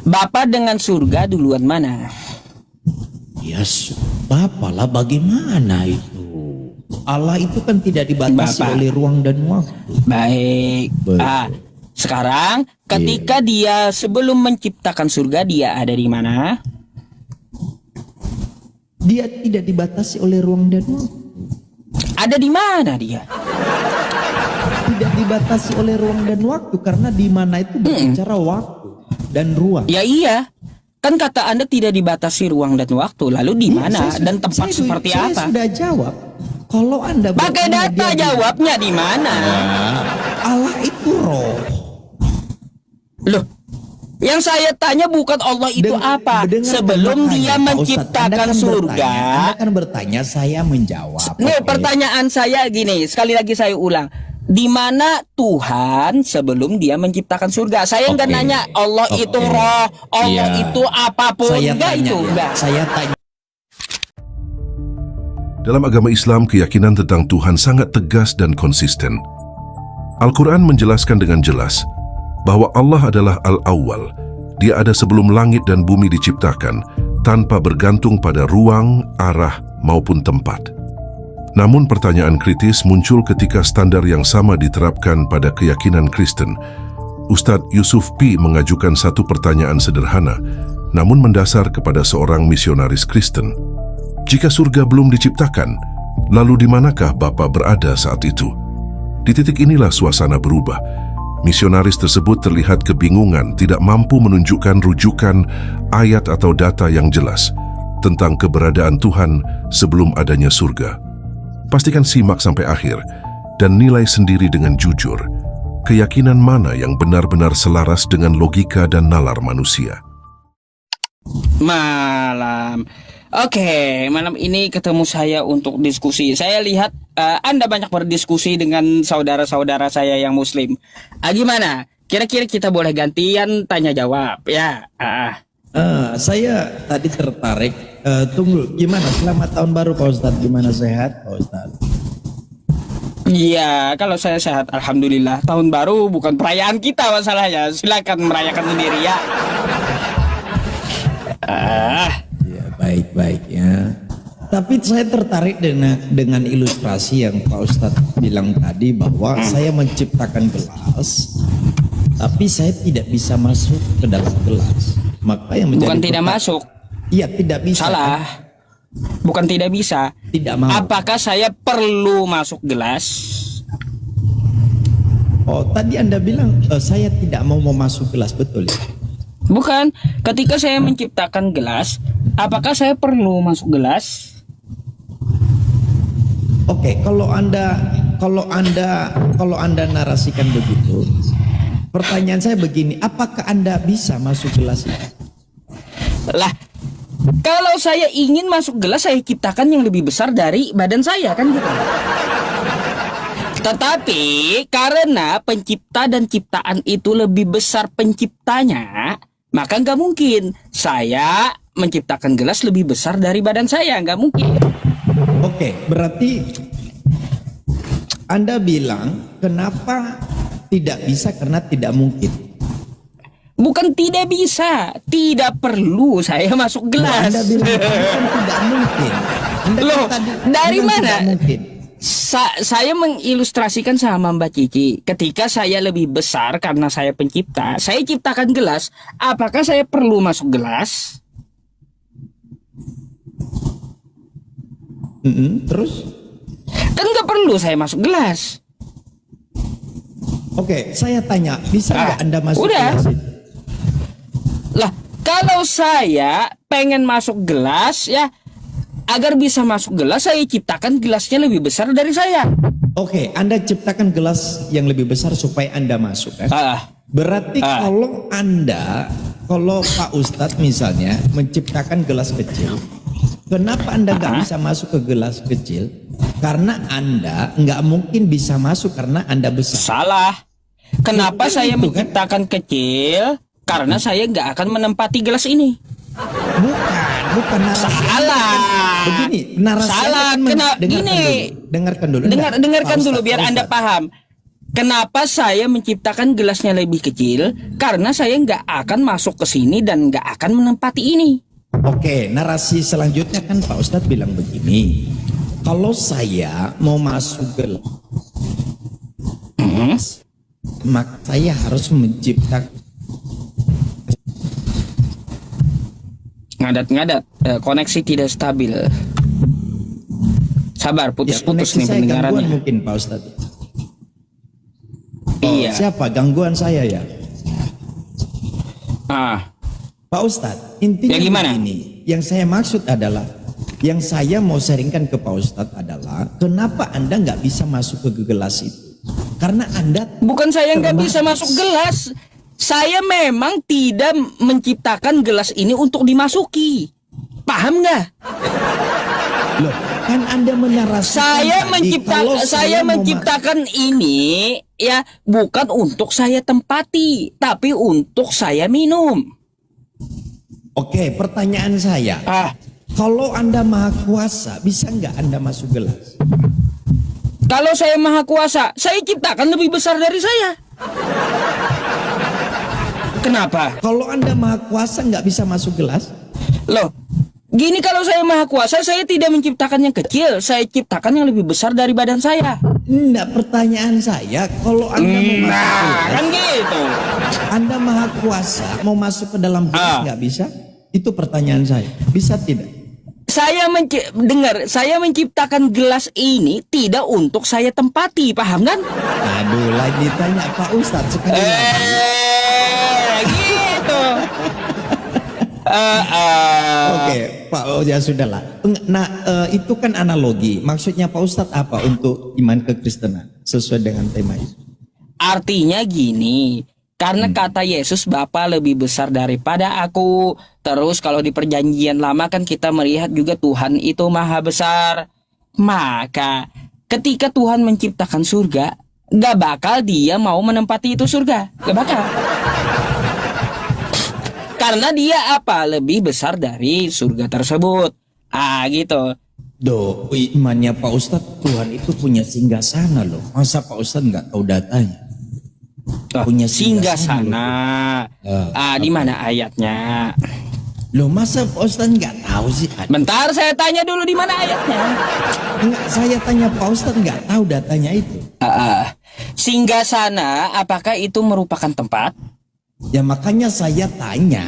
Bapak dengan surga duluan mana? Yes, Bapak lah bagaimana itu? Allah itu kan tidak dibatasi Bapak. oleh ruang dan waktu. Baik. Betul. Sekarang ketika dia sebelum menciptakan surga, dia ada di mana? Dia tidak dibatasi oleh ruang dan waktu. Ada di mana dia? Tidak dibatasi oleh ruang dan waktu karena di mana itu berbicara waktu dan ruang. Ya iya. Kan kata Anda tidak dibatasi ruang dan waktu. Lalu di mana dan tempat seperti saya apa? sudah jawab. Kalau Anda Pakai bertanya data dia jawabnya di mana? Allah itu roh. Loh, yang saya tanya bukan Allah itu apa. Dengarkan Sebelum makanya, dia Pak Ustadz, menciptakan surga. Anda kan bertanya, saya menjawab. Nih, Oke. pertanyaan saya gini, sekali lagi saya ulang. Di mana Tuhan sebelum dia menciptakan surga? Saya nggak Oke. nanya Allah Oke. itu roh, Allah Iya. itu apapun. Saya Enggak tanya, itu, ya. enggak. Saya tanya. Dalam agama Islam, keyakinan tentang Tuhan sangat tegas dan konsisten. Al-Quran menjelaskan dengan jelas bahwa Allah adalah Al-Awwal. Dia ada sebelum langit dan bumi diciptakan, tanpa bergantung pada ruang, arah, maupun tempat. Namun pertanyaan kritis muncul ketika standar yang sama diterapkan pada keyakinan Kristen. Ustadz Yusuf P. mengajukan satu pertanyaan sederhana, namun mendasar kepada seorang misionaris Kristen. Jika surga belum diciptakan, lalu di manakah Bapak berada saat itu? Di titik inilah suasana berubah. Misionaris tersebut terlihat kebingungan, tidak mampu menunjukkan rujukan, ayat atau data yang jelas tentang keberadaan Tuhan sebelum adanya surga. Pastikan simak sampai akhir dan nilai sendiri dengan jujur keyakinan mana yang benar-benar selaras dengan logika dan nalar manusia. Malam. Oke, malam ini ketemu saya untuk diskusi. Saya lihat Anda banyak berdiskusi dengan saudara-saudara saya yang Muslim. Gimana? Kira-kira kita boleh gantian tanya jawab ya? Saya tadi tertarik. Tunggu, gimana? Selamat tahun baru Pak Ustadz. Gimana, sehat Pak Ustadz? Iya, kalau saya sehat, alhamdulillah. Tahun baru bukan perayaan kita masalahnya. Silakan merayakan sendiri ya. Ya, baik-baik ya. Tapi saya tertarik dengan ilustrasi yang Pak Ustadz bilang tadi bahwa saya menciptakan gelas, tapi saya tidak bisa masuk ke dalam gelas. Maka yang menjadi Bukan tidak masuk. Iya, tidak bisa. Salah. Bukan tidak bisa. Tidak mau. Apakah saya perlu masuk gelas? Oh, tadi Anda bilang saya tidak mau masuk gelas, betul ya? Bukan. Ketika saya menciptakan gelas, apakah saya perlu masuk gelas? Oke, kalau Anda narasikan begitu, pertanyaan saya begini, apakah Anda bisa masuk gelas itu? Lah, kalau saya ingin masuk gelas, saya ciptakan yang lebih besar dari badan saya, kan gitu. Tetapi karena pencipta dan ciptaan itu lebih besar penciptanya, maka nggak mungkin saya menciptakan gelas lebih besar dari badan saya, nggak mungkin. Oke, berarti Anda bilang kenapa tidak bisa karena tidak mungkin. Bukan tidak bisa, tidak perlu saya masuk gelas. Anda bilang kan tidak mungkin. Anda kan Loh, tadi dari bilang mana? tidak mungkin. Saya mengilustrasikan sama Mbak Cici. Ketika saya lebih besar karena saya pencipta, saya ciptakan gelas. Apakah saya perlu masuk gelas? Terus? Kan nggak perlu saya masuk gelas. Oke, saya tanya, bisa nggak Anda masuk udah. gelas itu? Lah, kalau saya pengen masuk gelas ya, agar bisa masuk gelas, saya ciptakan gelasnya lebih besar dari saya. Oke, Anda ciptakan gelas yang lebih besar supaya Anda masuk kan? Berarti kalau Pak Ustadz misalnya menciptakan gelas kecil, kenapa Anda nggak bisa masuk ke gelas kecil? Karena Anda nggak mungkin bisa masuk karena Anda besar. Salah. Kenapa Bukan saya itu, kan? menciptakan kecil? Karena saya nggak akan menempati gelas ini. Bukan narasi. Salah. Begini, narasi Salah. Anda kan Gini. dengarkan dulu. Dengarkan Enggak, dulu Pak biar Ustadz, Anda Pak paham. Kenapa saya menciptakan gelasnya lebih kecil? Karena saya nggak akan masuk ke sini dan nggak akan menempati ini. Oke, narasi selanjutnya kan Pak Ustadz bilang begini. Kalau saya mau masuk gelas, maka saya harus menciptakan. Ngadat-ngadat, koneksi tidak stabil. Sabar, putus-putus koneksi nih saya gangguan pendengarannya. mungkin Pak Ustadz. Iya. Siapa gangguan saya ya? Pak Ustadz, intinya Ya, gimana? begini. Yang saya maksud adalah, yang saya mau sharingkan ke Pak Ustadz adalah, kenapa Anda nggak bisa masuk ke gelas itu? Karena Anda Bukan saya nggak terbatas. bisa masuk gelas. Saya memang tidak menciptakan gelas ini untuk dimasuki. Paham nggak? Loh, kan Anda menarasikan Saya tadi, kalau mau menciptakan ini ya bukan untuk saya tempati, tapi untuk saya minum. Oke, pertanyaan saya. Kalau Anda maha kuasa, bisa nggak Anda masuk gelas? Kalau saya maha kuasa, saya ciptakan lebih besar dari saya. Kenapa? Kalau Anda maha kuasa nggak bisa masuk gelas? Loh, gini, kalau saya maha kuasa, saya tidak menciptakan yang kecil, saya ciptakan yang lebih besar dari badan saya. Enggak, pertanyaan saya, kalau Anda mau masuk Nah, gelas, kan gitu. Anda maha kuasa, mau masuk ke dalam gelas nggak bisa? Itu pertanyaan saya. Bisa tidak? Saya menciptakan gelas ini tidak untuk saya tempati, paham kan? Aduh, lagi ditanya Pak Ustadz sekali lagi. Gitu. Oke, Pak, oh ya sudahlah. Nah, itu kan analogi. Maksudnya Pak Ustadz apa untuk iman kekristenan sesuai dengan tema itu? Artinya gini, karena kata Yesus Bapa lebih besar daripada aku. Terus kalau di perjanjian lama kan kita melihat juga Tuhan itu maha besar. Maka ketika Tuhan menciptakan surga, gak bakal dia mau menempati itu surga. Gak bakal. Karena dia apa? Lebih besar dari surga tersebut. Gitu. Imannya Pak Ustadz, Tuhan itu punya singgasana loh. Masa Pak Ustadz nggak tahu datanya? Punya Singgasana. Di mana ayatnya? Loh, masa Pak Ustadz nggak tahu sih? Bentar, saya tanya dulu di mana ayatnya. Enggak, saya tanya Pak Ustadz nggak tahu datanya itu. Singgasana, apakah itu merupakan tempat? Ya makanya saya tanya.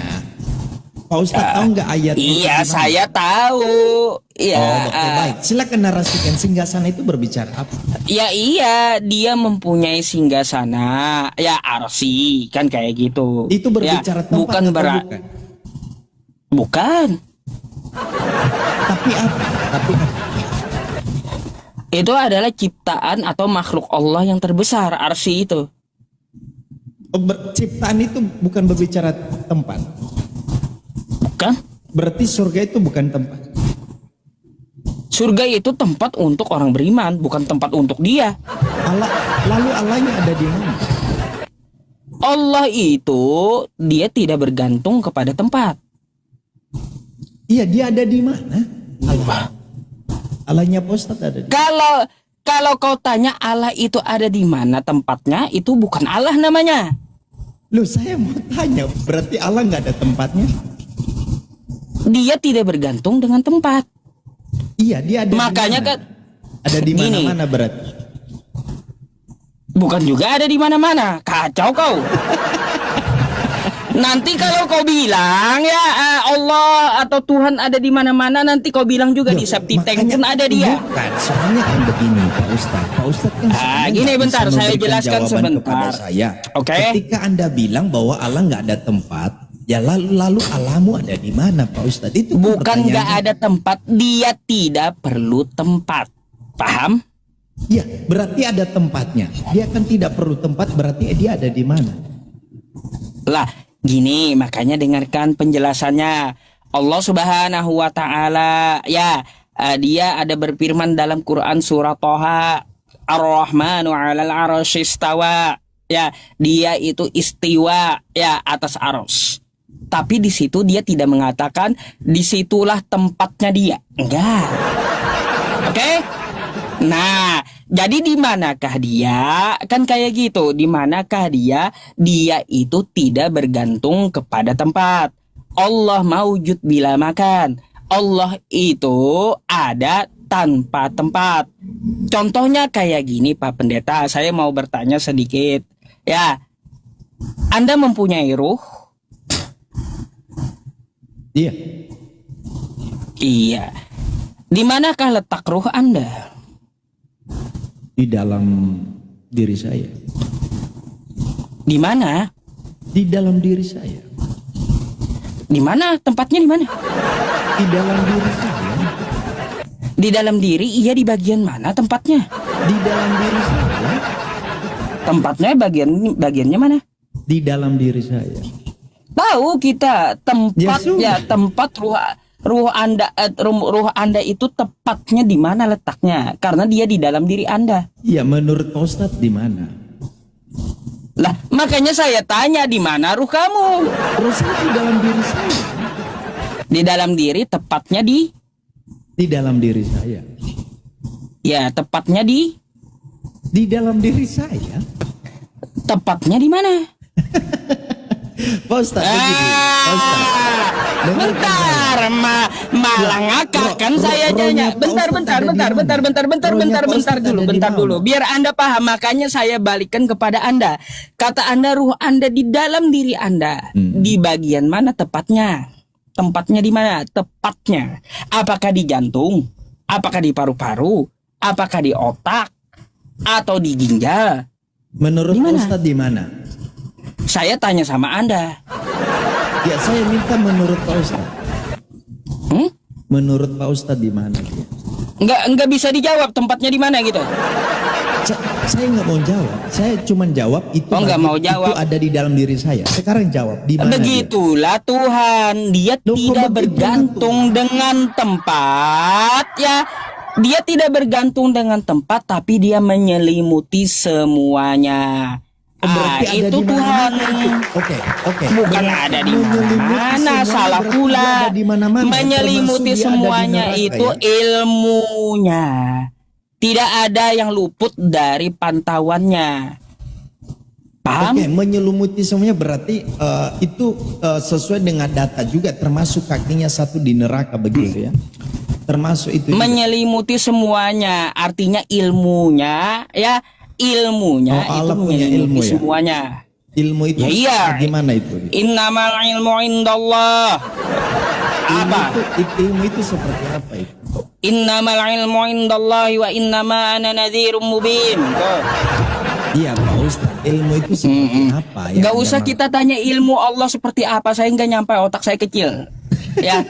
Pak Ustadz tahu nggak ayat itu Iya, di mana? saya tahu. Iya. Oke, baik. Silakan narasikan singgasana itu berbicara apa? Ya iya, dia mempunyai singgasana, ya arsi, kan kayak gitu. Itu berbicara ya, tempat bukan atau berat. bukan? Bukan. Tapi apa? Itu adalah ciptaan atau makhluk Allah yang terbesar, arsi itu. Ciptaan itu bukan berbicara tempat. Bukan? Berarti surga itu bukan tempat. Surga itu tempat untuk orang beriman, bukan tempat untuk dia. Lalu Allahnya ada di mana? Allah itu dia tidak bergantung kepada tempat. Iya, dia ada di mana? Allahnya Pak Ustadz ada di. Kalau kau tanya Allah itu ada di mana tempatnya, itu bukan Allah namanya. Loh, saya mau tanya, berarti Allah nggak ada tempatnya? Dia tidak bergantung dengan tempat. Iya, dia ada. Makanya di mana? kan Ada di gini. mana-mana berarti. Bukan juga ada di mana-mana. Kacau kau. Nanti kalau kau bilang ya Allah atau Tuhan ada di mana-mana, nanti kau bilang juga di Septi-Tank pun ada dia. Bukan, soalnya kan begini Pak Ustadz. Pak Ustadz kan sebenarnya gini, nggak bentar, bisa saya memberikan jelaskan jawaban sebentar. kepada saya. Oke. Ketika Anda bilang bahwa Allah nggak ada tempat, ya lalu Allahmu ada di mana Pak Ustadz? Itu kan Bukan pertanyaannya. nggak ada tempat, dia tidak perlu tempat. Paham? Ya, berarti ada tempatnya. Dia kan tidak perlu tempat, berarti dia ada di mana? Lah, gini, makanya dengarkan penjelasannya. Allah Subhanahu wa taala ya, dia ada berfirman dalam Quran surah Thaha, Ar-Rahmanu 'alal 'arsy istawa. Ya, dia itu istiwa ya atas arsy. Tapi di situ dia tidak mengatakan disitulah tempatnya dia. Enggak. Oke? Nah, Jadi di manakah dia? Kan kayak gitu. Di manakah dia? Dia itu tidak bergantung kepada tempat. Allah maujud bila makan. Allah itu ada tanpa tempat. Contohnya kayak gini Pak Pendeta, saya mau bertanya sedikit. Ya, Anda mempunyai ruh? Iya. Iya. Di manakah letak ruh Anda? Di dalam diri saya. Di mana? Di dalam diri saya. Di mana? Tempatnya di mana? Di dalam diri saya. Di dalam diri, iya di bagian mana tempatnya? Di dalam diri saya. Tempatnya bagiannya mana? Di dalam diri saya. Tahu kita tempatnya, Ya, tempat ruh Anda itu tepatnya di mana letaknya? Karena dia di dalam diri Anda. Ya, menurut Pak Ustadz di mana? Lah, makanya saya tanya di mana ruh kamu? Terus di dalam diri saya. Di dalam diri tepatnya di Dalam diri saya. ya, tepatnya di Dalam diri saya. tepatnya di mana? Pak Ustadz begini. Pak Ustadz. Bentar, malah ngakak kan saya tanya. Bentar dulu. Biar Anda paham, makanya saya balikan kepada Anda. Kata Anda ruh Anda di dalam diri Anda. Di bagian mana tepatnya? Tempatnya di mana? Tepatnya. Apakah di jantung? Apakah di paru-paru? Apakah di otak? Atau di ginjal? Menurut Di Pak mana? Ustadz di mana? Saya tanya sama Anda. Ya, saya minta menurut Pak Ustadz. Menurut Pak Ustadz di mana dia? Enggak bisa dijawab tempatnya di mana gitu. Saya nggak mau jawab. Saya cuma jawab itu. Oh, nggak mau jawab. Itu ada di dalam diri saya. Sekarang jawab di mana? Begitulah Tuhan, dia Loh, kok tidak begitu, bergantung dengan tempat ya. Dia tidak bergantung dengan tempat, tapi dia menyelimuti semuanya. Berarti ada Itu di Tuhan. mana-mana. Oke. Bukan ada di mana-mana, salah pula. Menyelimuti semuanya itu ilmunya. Tidak ada yang luput dari pantauannya. Paham? Oke, menyelumuti semuanya berarti itu sesuai dengan data juga, termasuk kakinya satu di neraka begitu ya. Termasuk itu juga. Menyelimuti semuanya, artinya ilmunya ya, ilmunya itu Allah punya menyelimuti ilmu ya? semuanya. Ilmu itu Ya, iya. gimana itu? Innamal ilmu indallah. Apa? Ilmu itu seperti apa itu? Innamal ilmu indallah wa innama ana nadhirum mubin. Tuh. Iya Pak Ustadz, ilmu itu seperti apa ya? Gak usah kita tanya ilmu Allah seperti apa, saya nggak nyampe, otak saya kecil. Ya.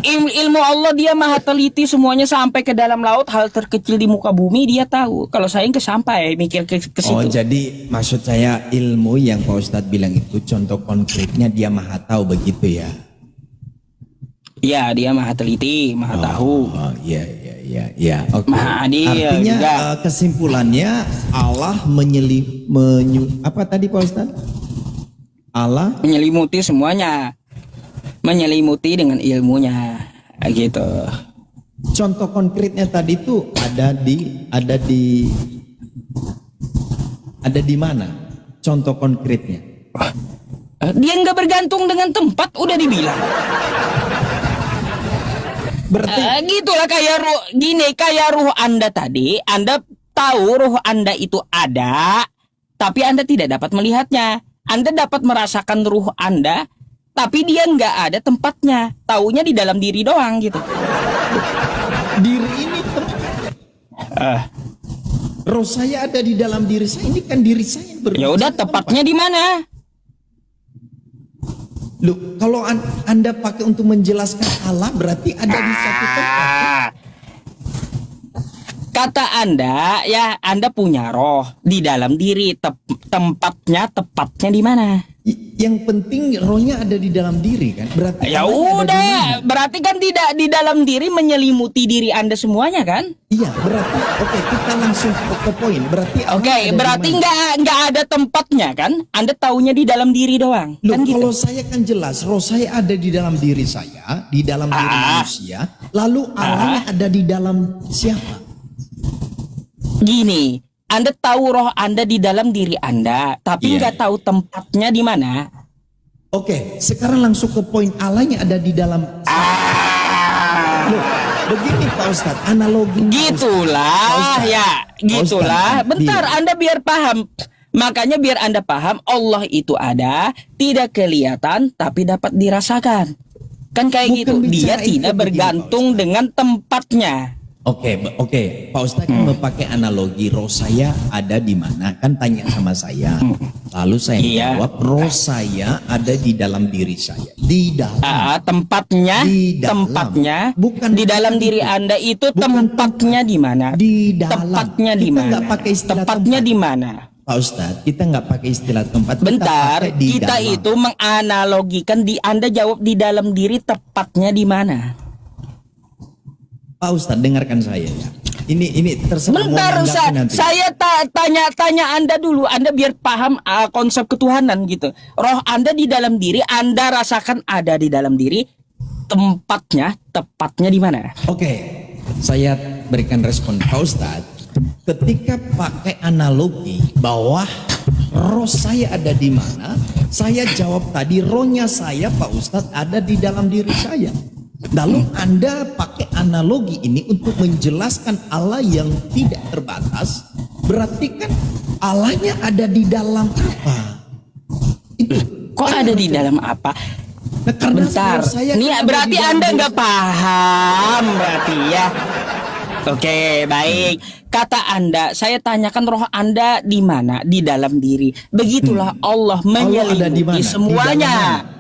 Ilmu Allah dia maha teliti, semuanya sampai ke dalam laut, hal terkecil di muka bumi dia tahu. Kalau saya nggak sampai mikir ke situ. Oh, jadi maksud saya ilmu yang Pak Ustadz bilang itu contoh konkretnya dia maha tahu begitu ya? Ya, dia maha teliti, maha tahu. Oh iya. Oke. Maha adil Artinya juga. Kesimpulannya Allah apa tadi Pak Ustadz? Allah Menyelimuti semuanya, menyelimuti dengan ilmunya, gitu. contoh konkretnya tadi itu ada di mana? Contoh konkretnya. Dia nggak bergantung dengan tempat, udah dibilang. Berarti Gitulah kayak ruh Anda tadi, Anda tahu ruh Anda itu ada, tapi Anda tidak dapat melihatnya. Anda dapat merasakan ruh Anda, tapi dia nggak ada tempatnya. Taunya di dalam diri doang gitu. diri ini roh saya ada di dalam diri saya. Ini kan diri saya Ya udah, tepatnya di mana? Loh, kalau Anda pakai untuk menjelaskan Allah berarti ada di satu tempat. Kata Anda, ya Anda punya roh di dalam diri. Tepatnya di mana? Yang penting rohnya ada di dalam diri kan? Berarti Ya Allahnya ada di udah, mana? berarti kan tidak di dalam diri menyelimuti diri Anda semuanya kan? Iya, berarti oke, kita langsung ke poin. Berarti Allah Oke, ada di berarti mana? nggak ada tempatnya kan? Anda taunya di dalam diri doang. Loh, Kan gitu. kalau saya kan jelas roh saya ada di dalam diri saya, di dalam diri manusia. Lalu Allahnya ada di dalam siapa? Gini, Anda tahu roh Anda di dalam diri Anda, tapi Iya. nggak tahu tempatnya di mana. Oke, sekarang langsung ke poin, Allahnya ada di dalam. Loh, begini Pak Ustadz, analogi. Gitulah, ya, gitulah. Ustadz, Bentar, iya. Anda biar paham. Makanya biar Anda paham, Allah itu ada, tidak kelihatan, tapi dapat dirasakan. Kan kayak Bukan gitu. Dia bicara itu tidak begini, bergantung Pak Ustadz. dengan tempatnya. Oke, Pak Ustadz kan memakai analogi roh saya ada di mana? Kan tanya sama saya. Lalu saya Iya. jawab, roh saya ada di dalam diri saya. Di dalam. Tempatnya, Di dalam. tempatnya, Bukan di dalam bukan diri itu. Anda itu Bukan tempatnya di mana? Di dalam. Tempatnya di Kita mana? nggak pakai istilah Tempatnya tempat. di mana? Pak Ustadz, kita nggak pakai istilah tempat. kita Bentar, pakai di kita dalam. itu menganalogikan di Anda jawab di dalam diri tepatnya di mana? Pak Ustadz, dengarkan saya ya. Ini terserah mau Bentar, menanggapi nanti. saya tanya Anda dulu, Anda biar paham konsep ketuhanan gitu. Roh Anda di dalam diri, Anda rasakan ada di dalam diri, tempatnya, tepatnya di mana? Oke, saya berikan respon Pak Ustadz. Ketika pakai analogi bahwa roh saya ada di mana, saya jawab tadi rohnya saya Pak Ustadz ada di dalam diri saya. Lalu Anda pakai analogi ini untuk menjelaskan Allah yang tidak terbatas, berarti kan Allahnya ada di dalam apa? Itu. Kok ada di dalam apa? Nah, karena Bentar, roh saya nih kan ada berarti di dalam Anda diri nggak saya. paham berarti ya. Oke, baik. Kata Anda, saya tanyakan roh Anda di mana? Di dalam diri. Begitulah Allah Allah ada di menyelimuti mana? Di semuanya. dalam mana?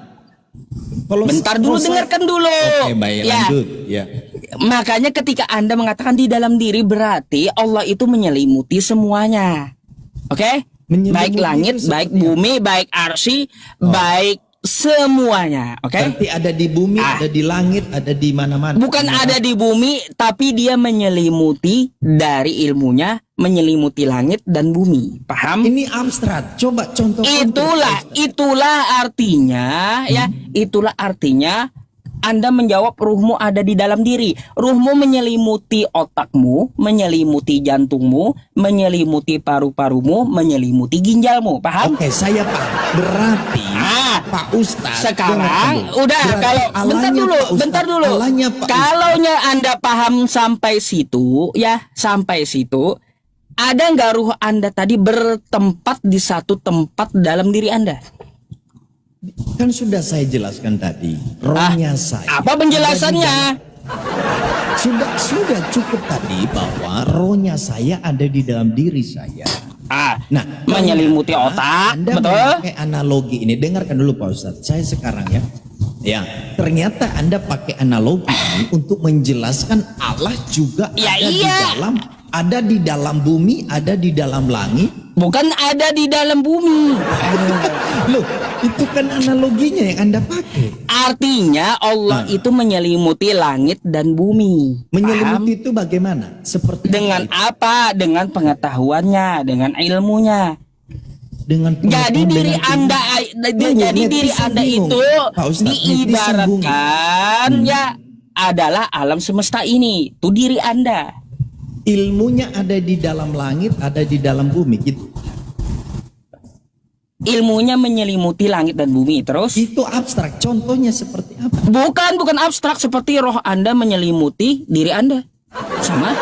Kalau Bentar dulu, roh saya- dengarkan dulu. Oke, baik, Ya. lanjut. Ya. Makanya ketika Anda mengatakan di dalam diri berarti Allah itu menyelimuti semuanya. Oke? Menyelimuti Baik langit, itu baik seperti bumi, baik arsy, baik semuanya. Oke? Berarti ada di bumi, ada di langit, ada di mana-mana. Bukan ada di bumi, tapi dia menyelimuti dari ilmunya, menyelimuti langit dan bumi. Paham? Ini abstrak. Coba contoh. Itulah artinya ya, itulah artinya Anda menjawab ruhmu ada di dalam diri. Ruhmu menyelimuti otakmu, menyelimuti jantungmu, menyelimuti paru-parumu, menyelimuti ginjalmu. Paham? Oke, saya paham. Berarti Pak Ustadz. Sekarang dengarkan dulu. udah Berarti kalau Allahnya Pak Ustadz, bentar dulu. Allahnya Pak Ustadz. Kalaunya Anda paham sampai situ ya, sampai situ, ada nggak ruh Anda tadi bertempat di satu tempat dalam diri Anda? Kan sudah saya jelaskan tadi. Rohnya saya. Apa penjelasannya? Sudah cukup tadi bahwa rohnya saya ada di dalam diri saya. Nah, Menyelimuti ternyata otak, Anda betul? memakai analogi ini. Dengarkan dulu Pak Ustadz. Saya sekarang ya. Ya, ternyata Anda pakai analogi ini untuk menjelaskan Allah juga Ya, ada iya. ada di dalam bumi, ada di dalam langit. Bukan ada di dalam bumi. Loh, itu kan analoginya yang Anda pakai. Artinya Allah itu menyelimuti langit dan bumi. Paham? Menyelimuti itu bagaimana? Seperti Dengan apa? apa? Dengan pengetahuannya, dengan ilmunya. Dengan Jadi pengetahuan, diri dengan Anda, ilmu. jadi diri Netizen Anda bingung. itu Pak Ustadz, netizen diibaratkan ya adalah alam semesta ini. Itu diri Anda. Ilmunya ada di dalam langit, ada di dalam bumi. Gitu. Ilmunya menyelimuti langit dan bumi. Terus? Itu abstrak. Contohnya seperti apa? Bukan abstrak seperti roh Anda menyelimuti diri Anda. Sama?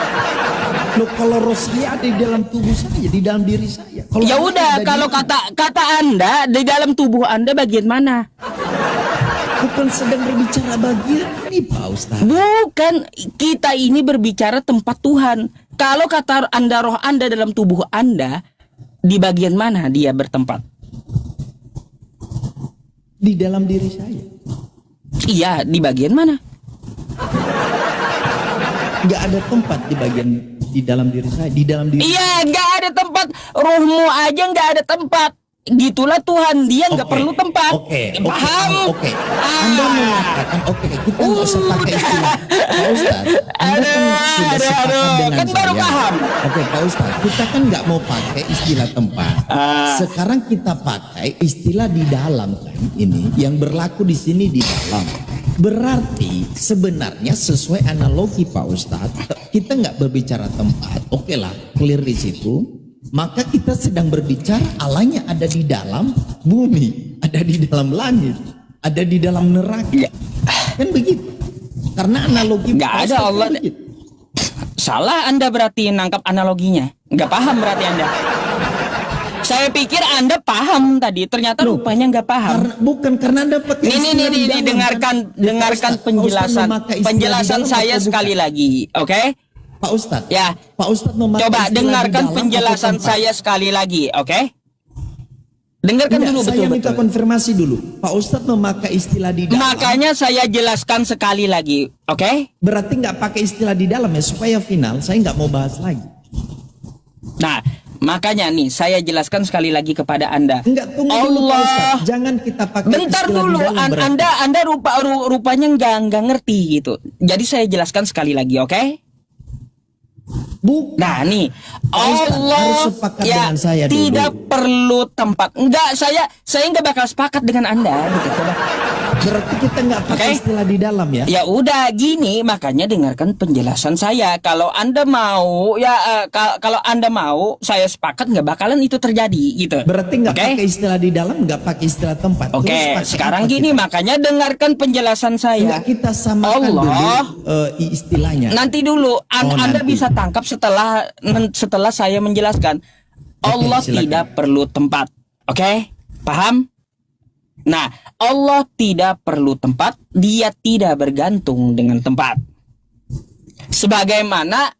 Loh, kalau roh saya ada di dalam tubuh saya, di dalam diri saya. Kalau Ya Anda udah, ada di kalau mana? kata Anda di dalam tubuh Anda bagian mana? Bukan sedang berbicara bagian ini Pak Ustadz. Bukan, kita ini berbicara tempat Tuhan. Kalau kata Anda roh Anda dalam tubuh Anda, di bagian mana dia bertempat? Di dalam diri saya. Iya, di bagian mana? Nggak ada tempat di bagian di dalam diri saya. Di dalam diri. Iya, nggak ada tempat. Rohmu aja nggak ada tempat. Gitulah Tuhan, dia nggak Oke, perlu tempat. Oke, Paham? Oke. Anda mengatakan kita nggak usah pakai istilah Pak Ustadz. Anda kan sudah sepakat dengan kan baru saya. paham. Oke, Pak Ustadz, kita kan nggak mau pakai istilah tempat. Sekarang kita pakai istilah di dalam kan ini yang berlaku di sini di dalam. Berarti sebenarnya sesuai analogi Pak Ustadz, kita nggak berbicara tempat, oke lah, clear di situ. Maka kita sedang berbicara Allahnya ada di dalam bumi, ada di dalam langit, ada di dalam neraka. Ya. Kan begitu. Karena analogi Nggak Pak ada Ustadz kan Allah. begitu. Salah Anda berarti nangkap analoginya. Nggak paham berarti Anda. Saya pikir Anda paham tadi, ternyata Loh, rupanya nggak paham. Bukan karena Anda pakai istilah di Ini dalam, dengarkan kan? dengarkan Pak Ustadz penjelasan memakai istilah di penjelasan dalam saya atau sekali bukan? lagi, oke? Pak Ustadz. Ya. Pak Ustadz memakai Coba istilah di dengarkan dalam penjelasan atau tempat? saya sekali lagi, oke? Dengarkan Tidak, dulu saya minta betul-betul. konfirmasi dulu. Pak Ustadz memakai istilah di dalam. Makanya saya jelaskan sekali lagi, oke? Berarti nggak pakai istilah di dalam ya, supaya final saya nggak mau bahas lagi. Nah, makanya nih saya jelaskan sekali lagi kepada Anda. Enggak, tunggu dulu Pak Allah. Ustadz. Jangan kita pakai Bentar istilah dulu, di dalam berarti. Anda rupanya nggak ngerti gitu. Jadi saya jelaskan sekali lagi, oke? Bukan. Nah nih, Ustaz, Allah harus sepakat ya dengan saya dulu. tidak perlu tempat. Enggak, saya nggak bakal sepakat dengan Anda gitu. Coba. Berarti kita nggak pakai Oke. istilah di dalam ya. Ya udah gini, makanya dengarkan penjelasan saya. Kalau Anda mau ya kalau Anda mau saya sepakat nggak bakalan itu terjadi gitu. Berarti nggak Oke? pakai istilah di dalam, nggak pakai istilah tempat. Terus Oke, pakai sekarang apa gini kita? makanya dengarkan penjelasan saya. Enggak, kita samakan Allah. dulu istilahnya. Nanti dulu Anda nanti. bisa tangkap setelah saya menjelaskan. Allah silakan. tidak perlu tempat. Oke? Paham? Nah, Allah tidak perlu tempat, dia tidak bergantung dengan tempat. Sebagaimana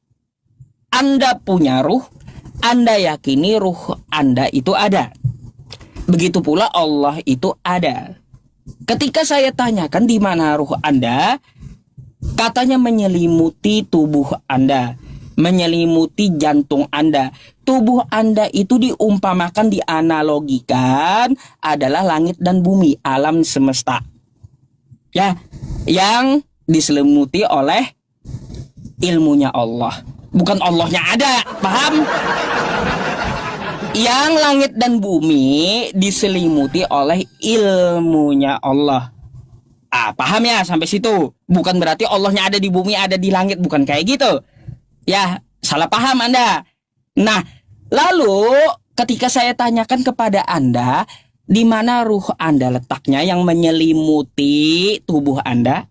Anda punya ruh, Anda yakini ruh Anda itu ada. Begitu pula Allah itu ada. Ketika saya tanyakan di mana ruh Anda, katanya menyelimuti tubuh Anda, menyelimuti jantung Anda. Tubuh Anda itu diumpamakan, dianalogikan adalah langit dan bumi, alam semesta. Ya, yang diselimuti oleh ilmunya Allah. Bukan Allahnya ada, paham? Yang langit dan bumi diselimuti oleh ilmunya Allah. Paham ya sampai situ? Bukan berarti Allahnya ada di bumi, ada di langit, bukan kayak gitu. Ya, salah paham Anda. Nah, lalu ketika saya tanyakan kepada Anda, di mana ruh Anda letaknya yang menyelimuti tubuh Anda?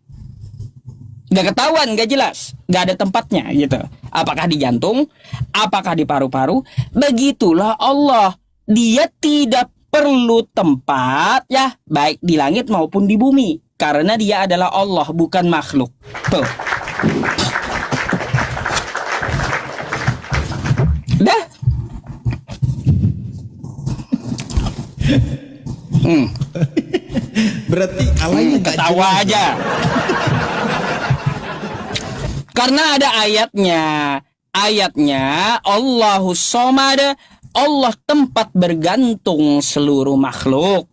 Gak ketahuan, gak jelas, gak ada tempatnya gitu. Apakah di jantung, apakah di paru-paru? Begitulah Allah. Dia tidak perlu tempat ya, baik di langit maupun di bumi. Karena dia adalah Allah, bukan makhluk. Tuh. Dah. Berarti Allahnya nggak Ketawa jelas. aja. Karena ada ayatnya. Ayatnya Allahus Somad, Allah tempat bergantung seluruh makhluk.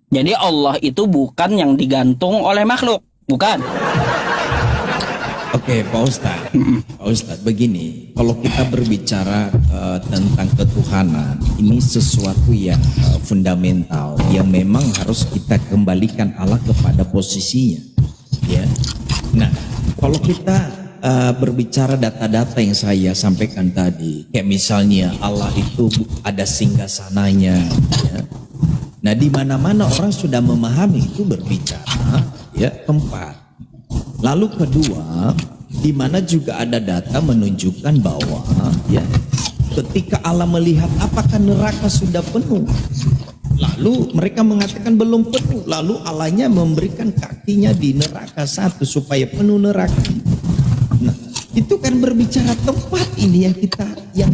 Jadi Allah itu bukan yang digantung oleh makhluk, bukan. Oke, Pak Ustadz. Pak Ustadz, begini, kalau kita berbicara tentang ketuhanan, ini sesuatu yang fundamental, yang memang harus kita kembalikan Allah kepada posisinya. Ya. Nah, kalau kita berbicara data-data yang saya sampaikan tadi, kayak misalnya Allah itu ada singgasananya. Ya. Nah, di mana-mana orang sudah memahami itu berbicara, ya tempat. Lalu kedua, di mana juga ada data menunjukkan bahwa ya ketika Allah melihat apakah neraka sudah penuh, lalu mereka mengatakan belum penuh, lalu Allahnya memberikan kakinya di neraka satu supaya penuh neraka. Nah, itu kan berbicara tempat ini yang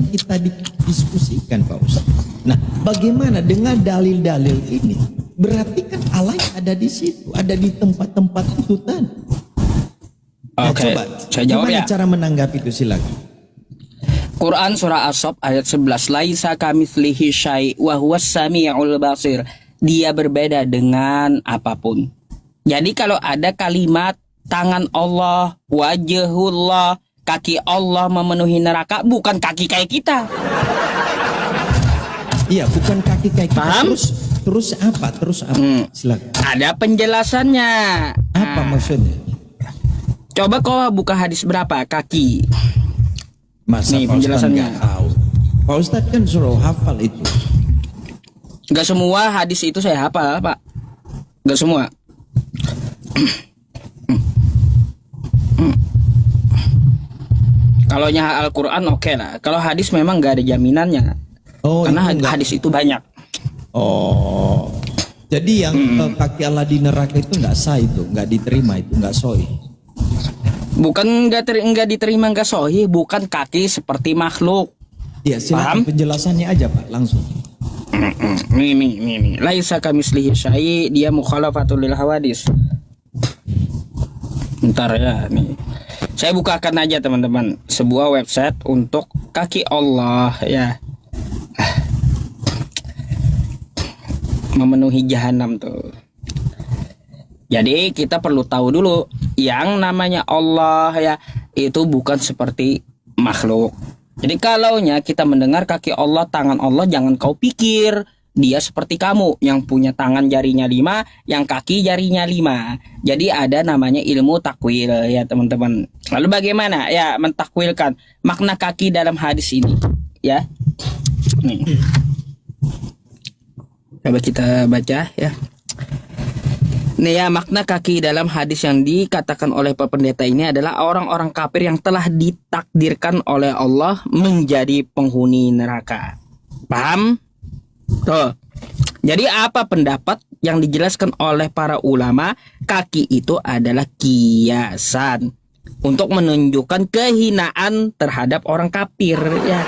kita diskusikan, Pak Ustaz. Nah, bagaimana dengan dalil-dalil ini? Berarti kan Allah ada di situ, ada di tempat-tempat itu tadi. Nah, Oke, coba, saya jawab gimana ya. cara menanggapi itu, silakan. Quran surah As-Saff ayat 11, laisa kamitslihi syai' wa huwas samiul basir. Dia berbeda dengan apapun. Jadi kalau ada kalimat tangan Allah, wajhullah, kaki Allah memenuhi neraka, bukan kaki kayak kita. Iya, bukan kaki kayak kita. Paham? Terus apa? Silakan. Ada penjelasannya. Apa Apa maksudnya? Coba kau buka hadis berapa kaki? Masa Nih, Pak Ustadz penjelasannya. nggak tahu? Pak Ustadz kan suruh hafal itu. Gak semua hadis itu saya hafal, Pak. Gak semua. Kalau nya Al-Quran oke lah. Kalau hadis memang gak ada jaminannya. Oh, Karena itu nggak- hadis itu banyak. Oh, jadi yang kaki Allah di neraka itu nggak sah, itu nggak diterima, itu nggak sahih. Bukan nggak diterima, nggak sahih. Bukan kaki seperti makhluk. Ya silakan Paham? penjelasannya aja Pak, langsung. Nih. Laisa kamislihi syai', dia mukhalafatul lil hawadis. Bentar ya, nih. Saya bukakan aja teman-teman sebuah website untuk kaki Allah ya. Memenuhi jahanam tuh. Jadi kita perlu tahu dulu yang namanya Allah ya itu bukan seperti makhluk. Jadi kalaunya kita mendengar kaki Allah, tangan Allah, jangan kau pikir dia seperti kamu yang punya tangan jarinya 5, yang kaki jarinya 5. Jadi ada namanya ilmu takwil ya teman-teman. Lalu bagaimana ya mentakwilkan makna kaki dalam hadis ini ya? Nih. Coba kita baca ya. Nih ya, makna kaki dalam hadis yang dikatakan oleh Pak Pendeta ini adalah orang-orang kafir yang telah ditakdirkan oleh Allah menjadi penghuni neraka. Paham? Tuh. Jadi apa pendapat yang dijelaskan oleh para ulama? Kaki itu adalah kiasan untuk menunjukkan kehinaan terhadap orang kafir ya.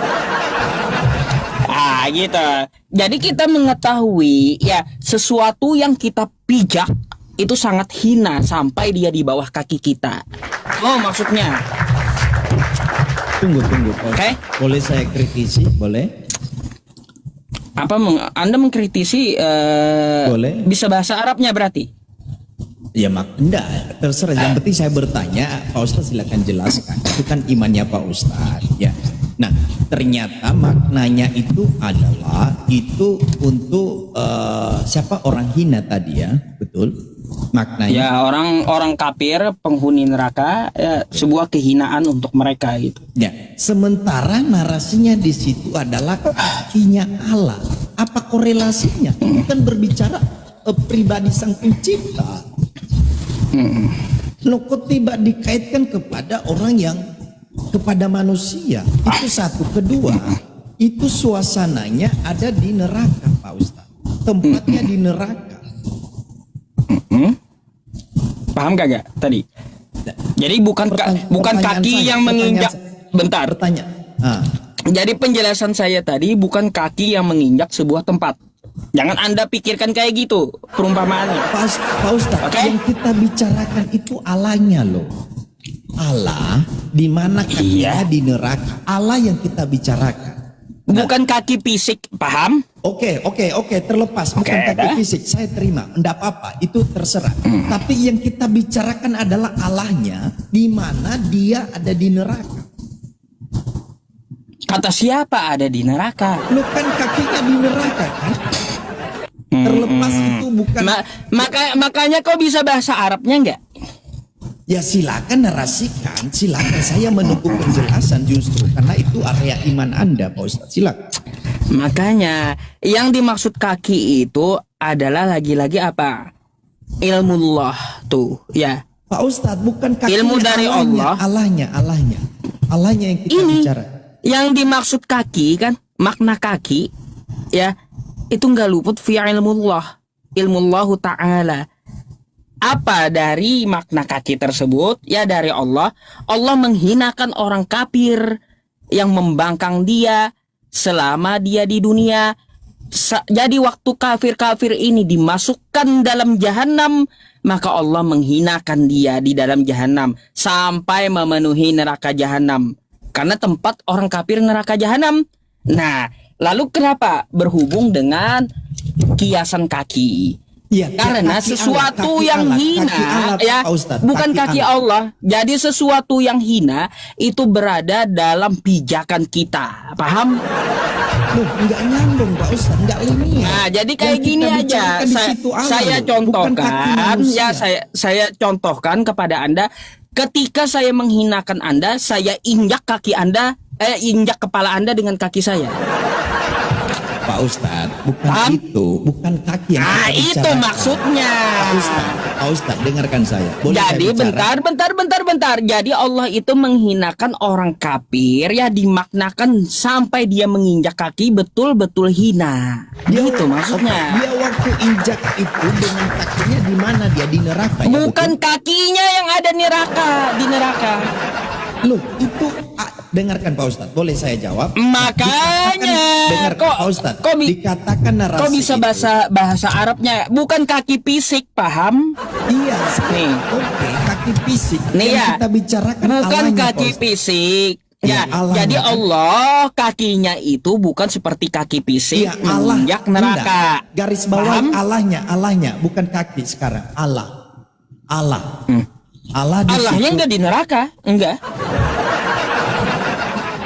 Gitu. Jadi kita mengetahui ya sesuatu yang kita pijak itu sangat hina sampai dia di bawah kaki kita. Oh maksudnya. Tunggu Pak. Oke. Boleh saya kritisi? Boleh? Apa Anda mengkritisi Boleh. bisa bahasa Arabnya berarti? Ya enggak, terserah. Yang penting saya bertanya, Pak Ustadz silakan jelaskan. Itu kan imannya Pak Ustadz ya. Nah, ternyata maknanya itu adalah itu untuk siapa, orang hina tadi ya, betul? Maknanya. Ya orang kafir penghuni neraka ya, sebuah kehinaan untuk mereka gitu. Ya, sementara narasinya di situ adalah kakinya Allah. Apa korelasinya? Ini kan berbicara pribadi sang pencipta. Kok tiba dikaitkan kepada orang yang kepada manusia? Itu satu. Kedua, itu suasananya ada di neraka, Pak Ustadz. Tempatnya di neraka. Paham kagak tadi? Jadi bukan Pertanyaan kaki saya, yang menginjak. Bentar. Bertanya. Ah, Jadi penjelasan saya tadi bukan kaki yang menginjak sebuah tempat. Jangan Anda pikirkan kayak gitu perumpamaannya. Pak Ustadz, Oke. yang kita bicarakan itu Allahnya loh. Allah di mana kakinya di neraka. Allah yang kita bicarakan. Bukan kaki fisik, paham? Oke, terlepas bukan Oke, kaki dah. fisik, saya terima, enggak apa-apa, itu terserah. Tapi yang kita bicarakan adalah Allahnya, di mana dia ada di neraka. Kata siapa ada di neraka? Lu kan kakinya di neraka kan? Terlepas itu bukan. Makanya kau bisa bahasa Arabnya enggak? Ya silakan narasikan, silakan, saya menunggu penjelasan justru karena itu area iman Anda, Pak Ustadz. Silakan. Makanya yang dimaksud kaki itu adalah lagi-lagi apa? Ilmullah tuh, ya. Pak Ustadz, bukan kakinya, Ilmu dari Allah. Allahnya yang kita Ini bicara. yang dimaksud kaki kan, makna kaki ya, itu enggak luput fi ilmullah. Ilmullahu ta'ala. Apa dari makna kaki tersebut? Ya dari Allah. Allah menghinakan orang kafir yang membangkang dia selama dia di dunia. Jadi waktu kafir-kafir ini dimasukkan dalam jahanam, maka Allah menghinakan dia di dalam jahanam sampai memenuhi neraka jahanam. Karena tempat orang kafir neraka jahanam. Nah, lalu kenapa berhubung dengan kiasan kaki? Iya, Karena kaki sesuatu Allah, yang kaki hina Allah, ya, Pak Ustadz, bukan kaki Allah. Allah. Jadi sesuatu yang hina itu berada dalam pijakan kita. Paham? Loh, nggak nyambung Pak Ustadz, nggak linear. Nah, jadi kayak Yang gini kita aja. bicarakan di situ Allah, Saya loh, bukan contohkan kaki manusia. ya, saya contohkan kepada Anda, ketika saya menghinakan Anda, saya injak kaki Anda, injak kepala Anda dengan kaki saya. Pak Ustadz, bukan Paham? itu, bukan kaki yang Nah, kita itu bicarakan. maksudnya. Pak Ustadz, dengarkan saya. Boleh Jadi saya bicara? bentar. Jadi Allah itu menghinakan orang kafir ya, dimaknakan sampai dia menginjak kaki betul-betul hina. Gitu maksudnya. Dia waktu injak itu dengan kakinya di mana dia di neraka? Ya, Bukan kakinya yang ada di neraka. Loh, itu dengarkan Pak Ustadz, boleh saya jawab? Makanya Dengarkan Pak Ustadz, dikatakan narasi kok bisa itu. bahasa Arabnya bukan kaki fisik, paham? Iya, Nih. oke, kaki fisik. Nih Yang ya, kita bicarakan bukan Allahnya, Pak kaki Ustadz. fisik. Iya, Ya, Allahnya. jadi Allah kakinya itu bukan seperti kaki fisik Iya, Allah. menginjak neraka. Enggak. Garis bawah Paham? Allahnya, bukan kaki sekarang. Allah. Allah di Allahnya situ. enggak di neraka, enggak.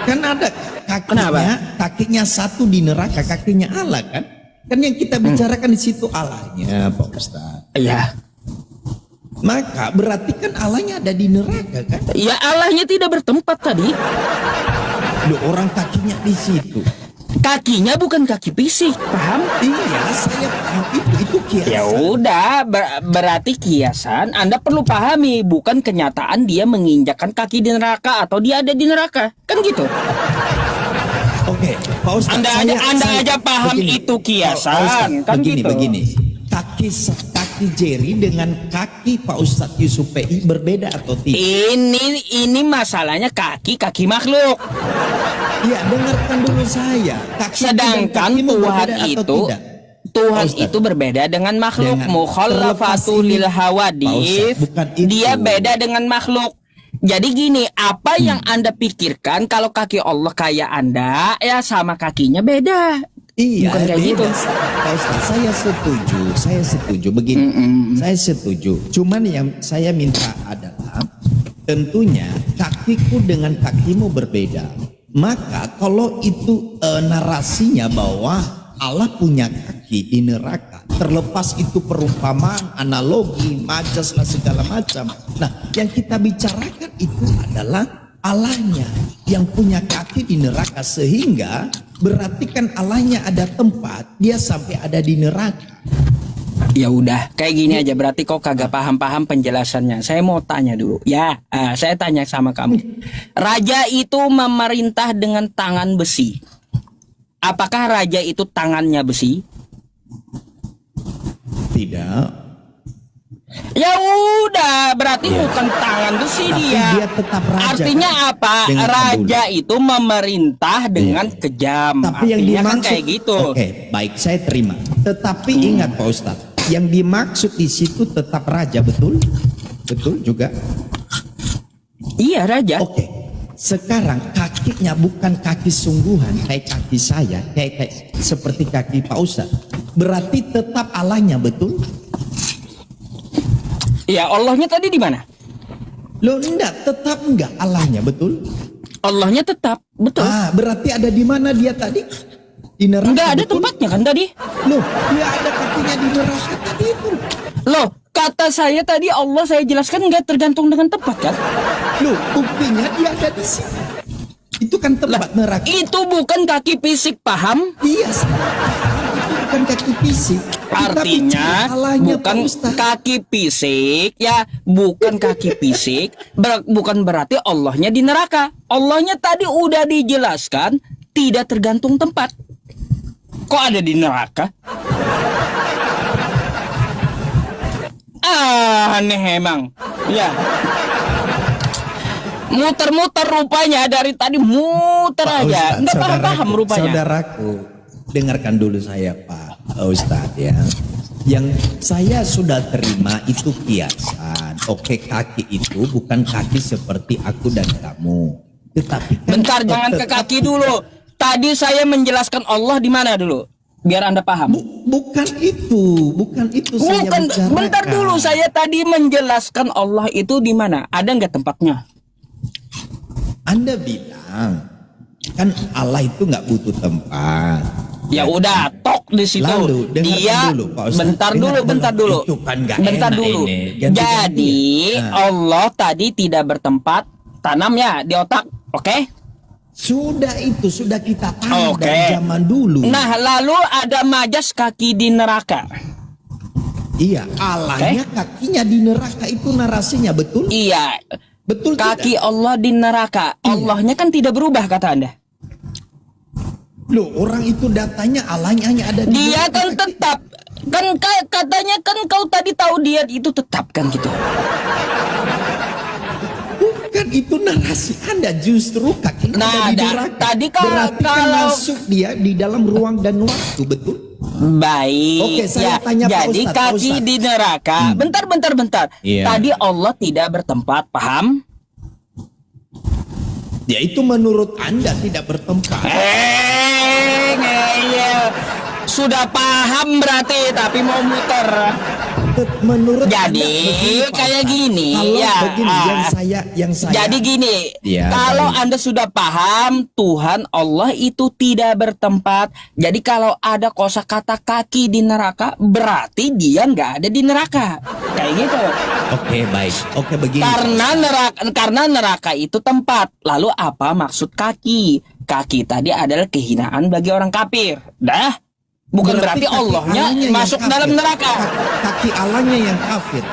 Kan ada kakinya satu di neraka, kakinya Allah kan? Kan yang kita bicarakan di situ Allahnya, Pak Ustadz. Iya. Maka berarti kan Allahnya ada di neraka kan? Ya Allahnya tidak bertempat tadi. Loh, orang kakinya di situ. Kakinya bukan kaki fisik, paham? Iya, saya paham itu kiasan. Ya udah, berarti kiasan Anda perlu pahami, bukan kenyataan dia menginjakkan kaki di neraka atau dia ada di neraka. Kan gitu. Oke, Pak Ustadz. Anda aja paham itu kiasan, Pak Ustadz, kan gitu. begini. Kaki Jerry dengan kaki Pak Ustadz Yusuf PI berbeda atau tidak? Ini masalahnya kaki makhluk. Iya, dengarkan dulu saya. Sedangkan Tuhan itu berbeda dengan makhluk. Mukhallafatu lil hawadith. Dia beda dengan makhluk. Jadi gini, apa yang Anda pikirkan kalau kaki Allah kayak Anda, ya sama kakinya beda. Iya, bukan kayak gitu. Pak Ustadz, saya setuju begini. Saya setuju. Cuman yang saya minta adalah tentunya kakiku dengan kakimu berbeda. Maka kalau itu narasinya bahwa Allah punya kaki di neraka, terlepas itu perumpamaan, analogi, majas lah segala macam. Nah, yang kita bicarakan itu adalah Allahnya yang punya kaki di neraka, sehingga berarti kan Allahnya ada tempat dia sampai ada di neraka. Ya udah, kayak gini aja, berarti kok kagak paham-paham penjelasannya. Saya mau tanya dulu. Ya, saya tanya sama kamu. Raja itu memerintah dengan tangan besi. Apakah raja itu tangannya besi? Tidak. Ya udah, berarti bukan tangan besi. Tapi dia tetap raja. Artinya kan? apa? Dengarkan Raja dulu. itu memerintah dengan kejam. Tapi yang Artinya kan dimaksud kayak gitu. Oke, baik, saya terima. Tetapi ingat Pak Ustadz, yang dimaksud di situ tetap raja, betul? Betul juga. Iya, raja. Oke. Sekarang kakinya bukan kaki sungguhan kayak kaki saya, kayak seperti kaki Pak Ustadz. Berarti tetap Allahnya, betul? Ya, Allahnya tadi di mana? Loh, enggak, tetap enggak Allahnya, betul? Allahnya tetap, betul. Berarti ada di mana dia tadi? Di neraka. Enggak ada betul? tempatnya kan tadi? Loh, dia ada kakinya di neraka tadi itu. Loh, kata saya tadi Allah saya jelaskan nggak tergantung dengan tempat kan? Loh, buktinya dia ada di sini. Itu kan tempat neraka. Itu bukan kaki fisik, paham? Iya, itu bukan kaki fisik. Artinya bukan kaki fisik, ya bukan kaki fisik, bukan berarti Allahnya di neraka. Allahnya tadi udah dijelaskan tidak tergantung tempat. Kok ada di neraka? Aneh emang. Ya. Muter-muter rupanya dari tadi muter aja. Enggak paham rupanya. Saudaraku, dengarkan dulu saya Pak Ustadz ya. Yang saya sudah terima itu kiasan. Oke, kaki itu bukan kaki seperti aku dan kamu. Tetapi kan Bentar, jangan ke kaki dulu. Tadi saya menjelaskan Allah di mana dulu? Biar Anda paham. Bukan itu saya Bukan, bicarakan. bentar dulu, saya tadi menjelaskan Allah itu di mana? Ada nggak tempatnya? Anda bilang kan Allah itu nggak butuh tempat. Ya udah, tok di situ. Lalu, dengarkan Dia dulu, Pak Ustadz. bentar Dengar dulu. Itu kan nggak Bentar enak dulu. ini. Ganti-ganti. Jadi Nah. Allah tadi tidak bertempat, tanam ya di otak, oke? Sudah kita tahu Oke. dari zaman dulu. Nah, lalu ada majas kaki di neraka. Iya, Allahnya kakinya di neraka, itu narasinya, betul? Iya, Betul kaki tidak? Allah di neraka. Allahnya kan tidak berubah kata Anda. Loh, orang itu datanya Allahnya hanya ada di Dia neraka, kan kaki. tetap. Kan katanya kan kau tadi tahu dia itu tetap kan gitu. Bukan itu narasi Anda, justru kakinya Nah, ada di neraka. tadi Berarti kan kalau masuk dia di dalam ruang dan waktu, betul? baik. Oke, saya ya. tanya Pak Jadi Ustadz, Pak kaki Ustadz. di neraka. Bentar. Iya. Tadi Allah tidak bertempat, paham? Ya itu menurut Anda tidak bertempat. Ngeyel. Sudah paham berarti tapi mau muter. Menurut Jadi Anda begini, Pak kayak Ustadz. gini Kalau ya. begini yang saya Jadi gini, Ya, kalau baik. Anda sudah paham Tuhan Allah itu tidak bertempat. Jadi kalau ada kosakata kaki di neraka, berarti dia nggak ada di neraka. Kayak gitu. Oke, baik. Oke, begini. Karena neraka itu tempat. Lalu apa maksud kaki? Kaki tadi adalah kehinaan bagi orang kafir. Dah. Bukan berarti kaki Allahnya Allahnya yang masuk kafir. dalam neraka. Kaki Allahnya yang kafir.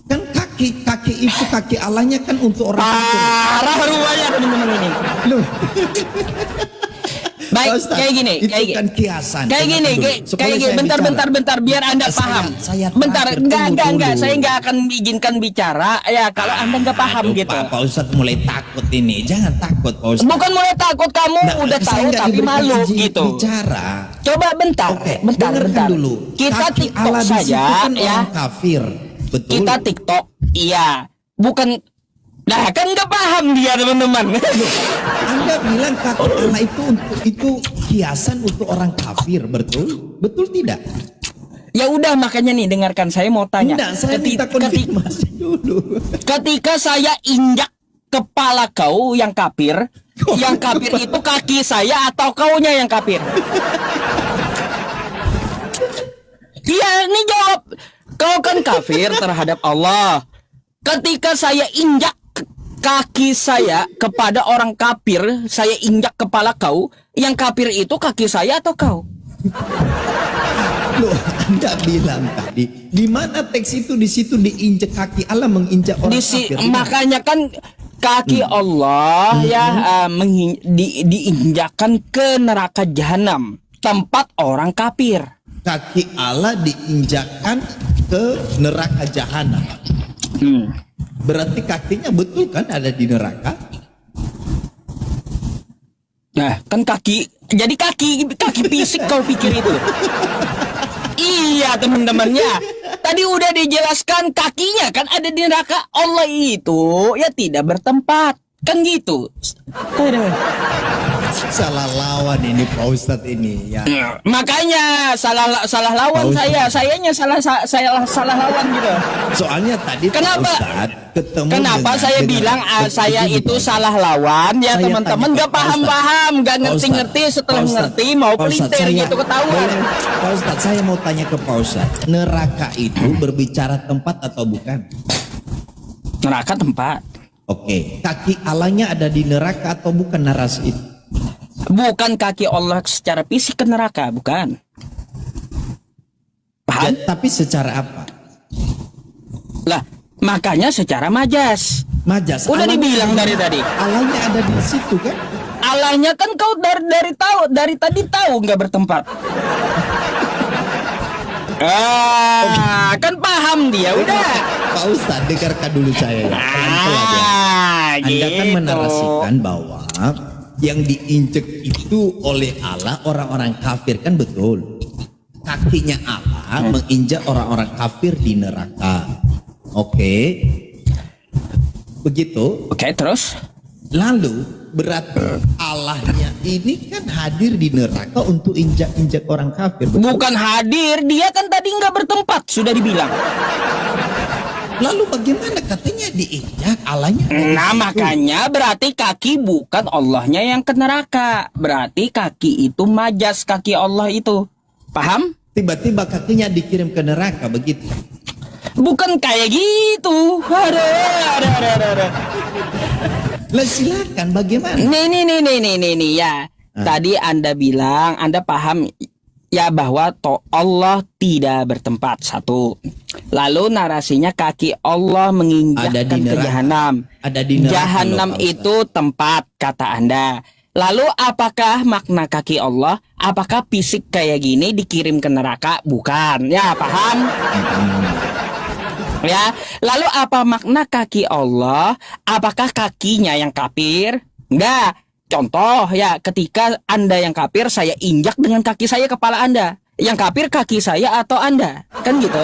Kan kaki itu kaki Allahnya kan untuk orang kafir. Parah rupanya teman-teman ini. Loh, Baik, Pak Ustadz, kayak gini, itu kayak gini. kan kiasan. Kayak gini, Dengarkan kayak dulu. Supaya gini. saya Bentar, bicara. biar Anda Saya- paham. saya Bentar, terakhir, enggak. tunggu Saya dulu. nggak akan izinkan bicara ya kalau Anda nggak paham Aduh, gitu. Pak Ustadz mulai takut ini. Jangan takut, Pak Ustadz. Bukan mulai takut, kamu Nah, udah saya tahu nggak tapi diberikan malu izin gitu. Bicara. Coba bentar, Oke, bentar. dengarkan dulu. Kita Kaki TikTok Allah di situ saja kan ya. orang kafir. Betul. Kita TikTok, iya. Bukan. Nah, kan nggak paham dia teman-teman. Anda bilang kaki Allah itu kiasan untuk orang kafir, betul? Betul tidak? Ya udah makanya nih dengarkan, saya mau tanya. Tidak, saya minta konfirmasi dulu. Ketika saya injak kepala kau yang kafir itu kaki saya atau kaunya yang kafir? Iya, ini jawab. Kau kan kafir terhadap Allah. Ketika saya injak kaki saya kepada orang kafir, saya injak kepala kau, yang kafir itu kaki saya atau kau? Loh, Anda bilang tadi, di mana teks itu di situ diinjak kaki Allah menginjak orang kafir? Makanya kan kaki Allah ya diinjakkan ke neraka jahanam, tempat orang kafir. Kaki Allah diinjakkan ke neraka jahanam. Berarti kakinya betul kan ada di neraka? Nah, kan jadi kaki fisik kau pikir itu. Iya teman-temannya. Tadi udah dijelaskan kakinya kan ada di neraka. Allah itu ya tidak bertempat. Kan gitu. Aduh. Salah lawan ini Pak Ustadz ini ya. Makanya salah lawan sayanya salah lawan gitu. Soalnya tadi Kenapa? Pak Ustadz ketemu Kenapa dengan- saya dengan- bilang saya begini, itu Pak Ustadz. salah lawan ya Saya teman-teman tanya, nggak Pak paham-paham, nggak Pak ngerti-ngerti, Ustadz, setelah Pak Ustadz, ngerti mau Pak Ustadz, pelintir saya- gitu ketahuan. boleh, Pak Ustadz, saya mau tanya ke Pak Ustadz, neraka itu berbicara tempat atau bukan? Neraka tempat. Oke, kaki Allahnya ada di neraka atau bukan narasi itu? Bukan kaki Allah secara fisik ke neraka, bukan. Paham? Tapi secara apa? Lah, makanya secara majas. Majas. Udah Allahnya dibilang ada- dari tadi. Allahnya ada di situ kan? Allahnya kan kau dari tadi tahu nggak bertempat. Kan paham dia udah. Pak Ustadz, dengarkan dulu saya ya. Pelan-pelan ya. Anda kan Gitu. menarasikan bahwa yang diinjek itu oleh Allah orang-orang kafir, kan betul. Kakinya Allah menginjak orang-orang kafir di neraka. Oke. Begitu. Oke, terus? Lalu berarti Allahnya ini kan hadir di neraka untuk injak-injak orang kafir. Betul? Bukan hadir, dia kan tadi nggak bertempat, sudah dibilang. Lalu bagaimana katanya diinjak Allahnya? ada di Nah situ. makanya berarti kaki bukan Allahnya yang ke neraka. Berarti kaki itu majas, kaki Allah itu. Paham? Tiba-tiba kakinya dikirim ke neraka begitu. Bukan kayak gitu. Ada. Lah silakan bagaimana? Nih ya. Tadi Anda bilang, Anda paham ya bahwa Allah tidak bertempat, satu. Lalu narasinya kaki Allah Ada di menginjakkan ke neraka. jahanam. Ada di neraka Jahanam loh, Pak itu tempat, kata Anda. Lalu apakah makna kaki Allah? Apakah fisik kayak gini dikirim ke neraka? Bukan. Ya, paham? Ya. Lalu apa makna kaki Allah? Apakah kakinya yang kafir? Enggak. Contoh ya, ketika Anda yang kafir, saya injak dengan kaki saya kepala Anda. Yang kafir kaki saya atau Anda? Kan gitu.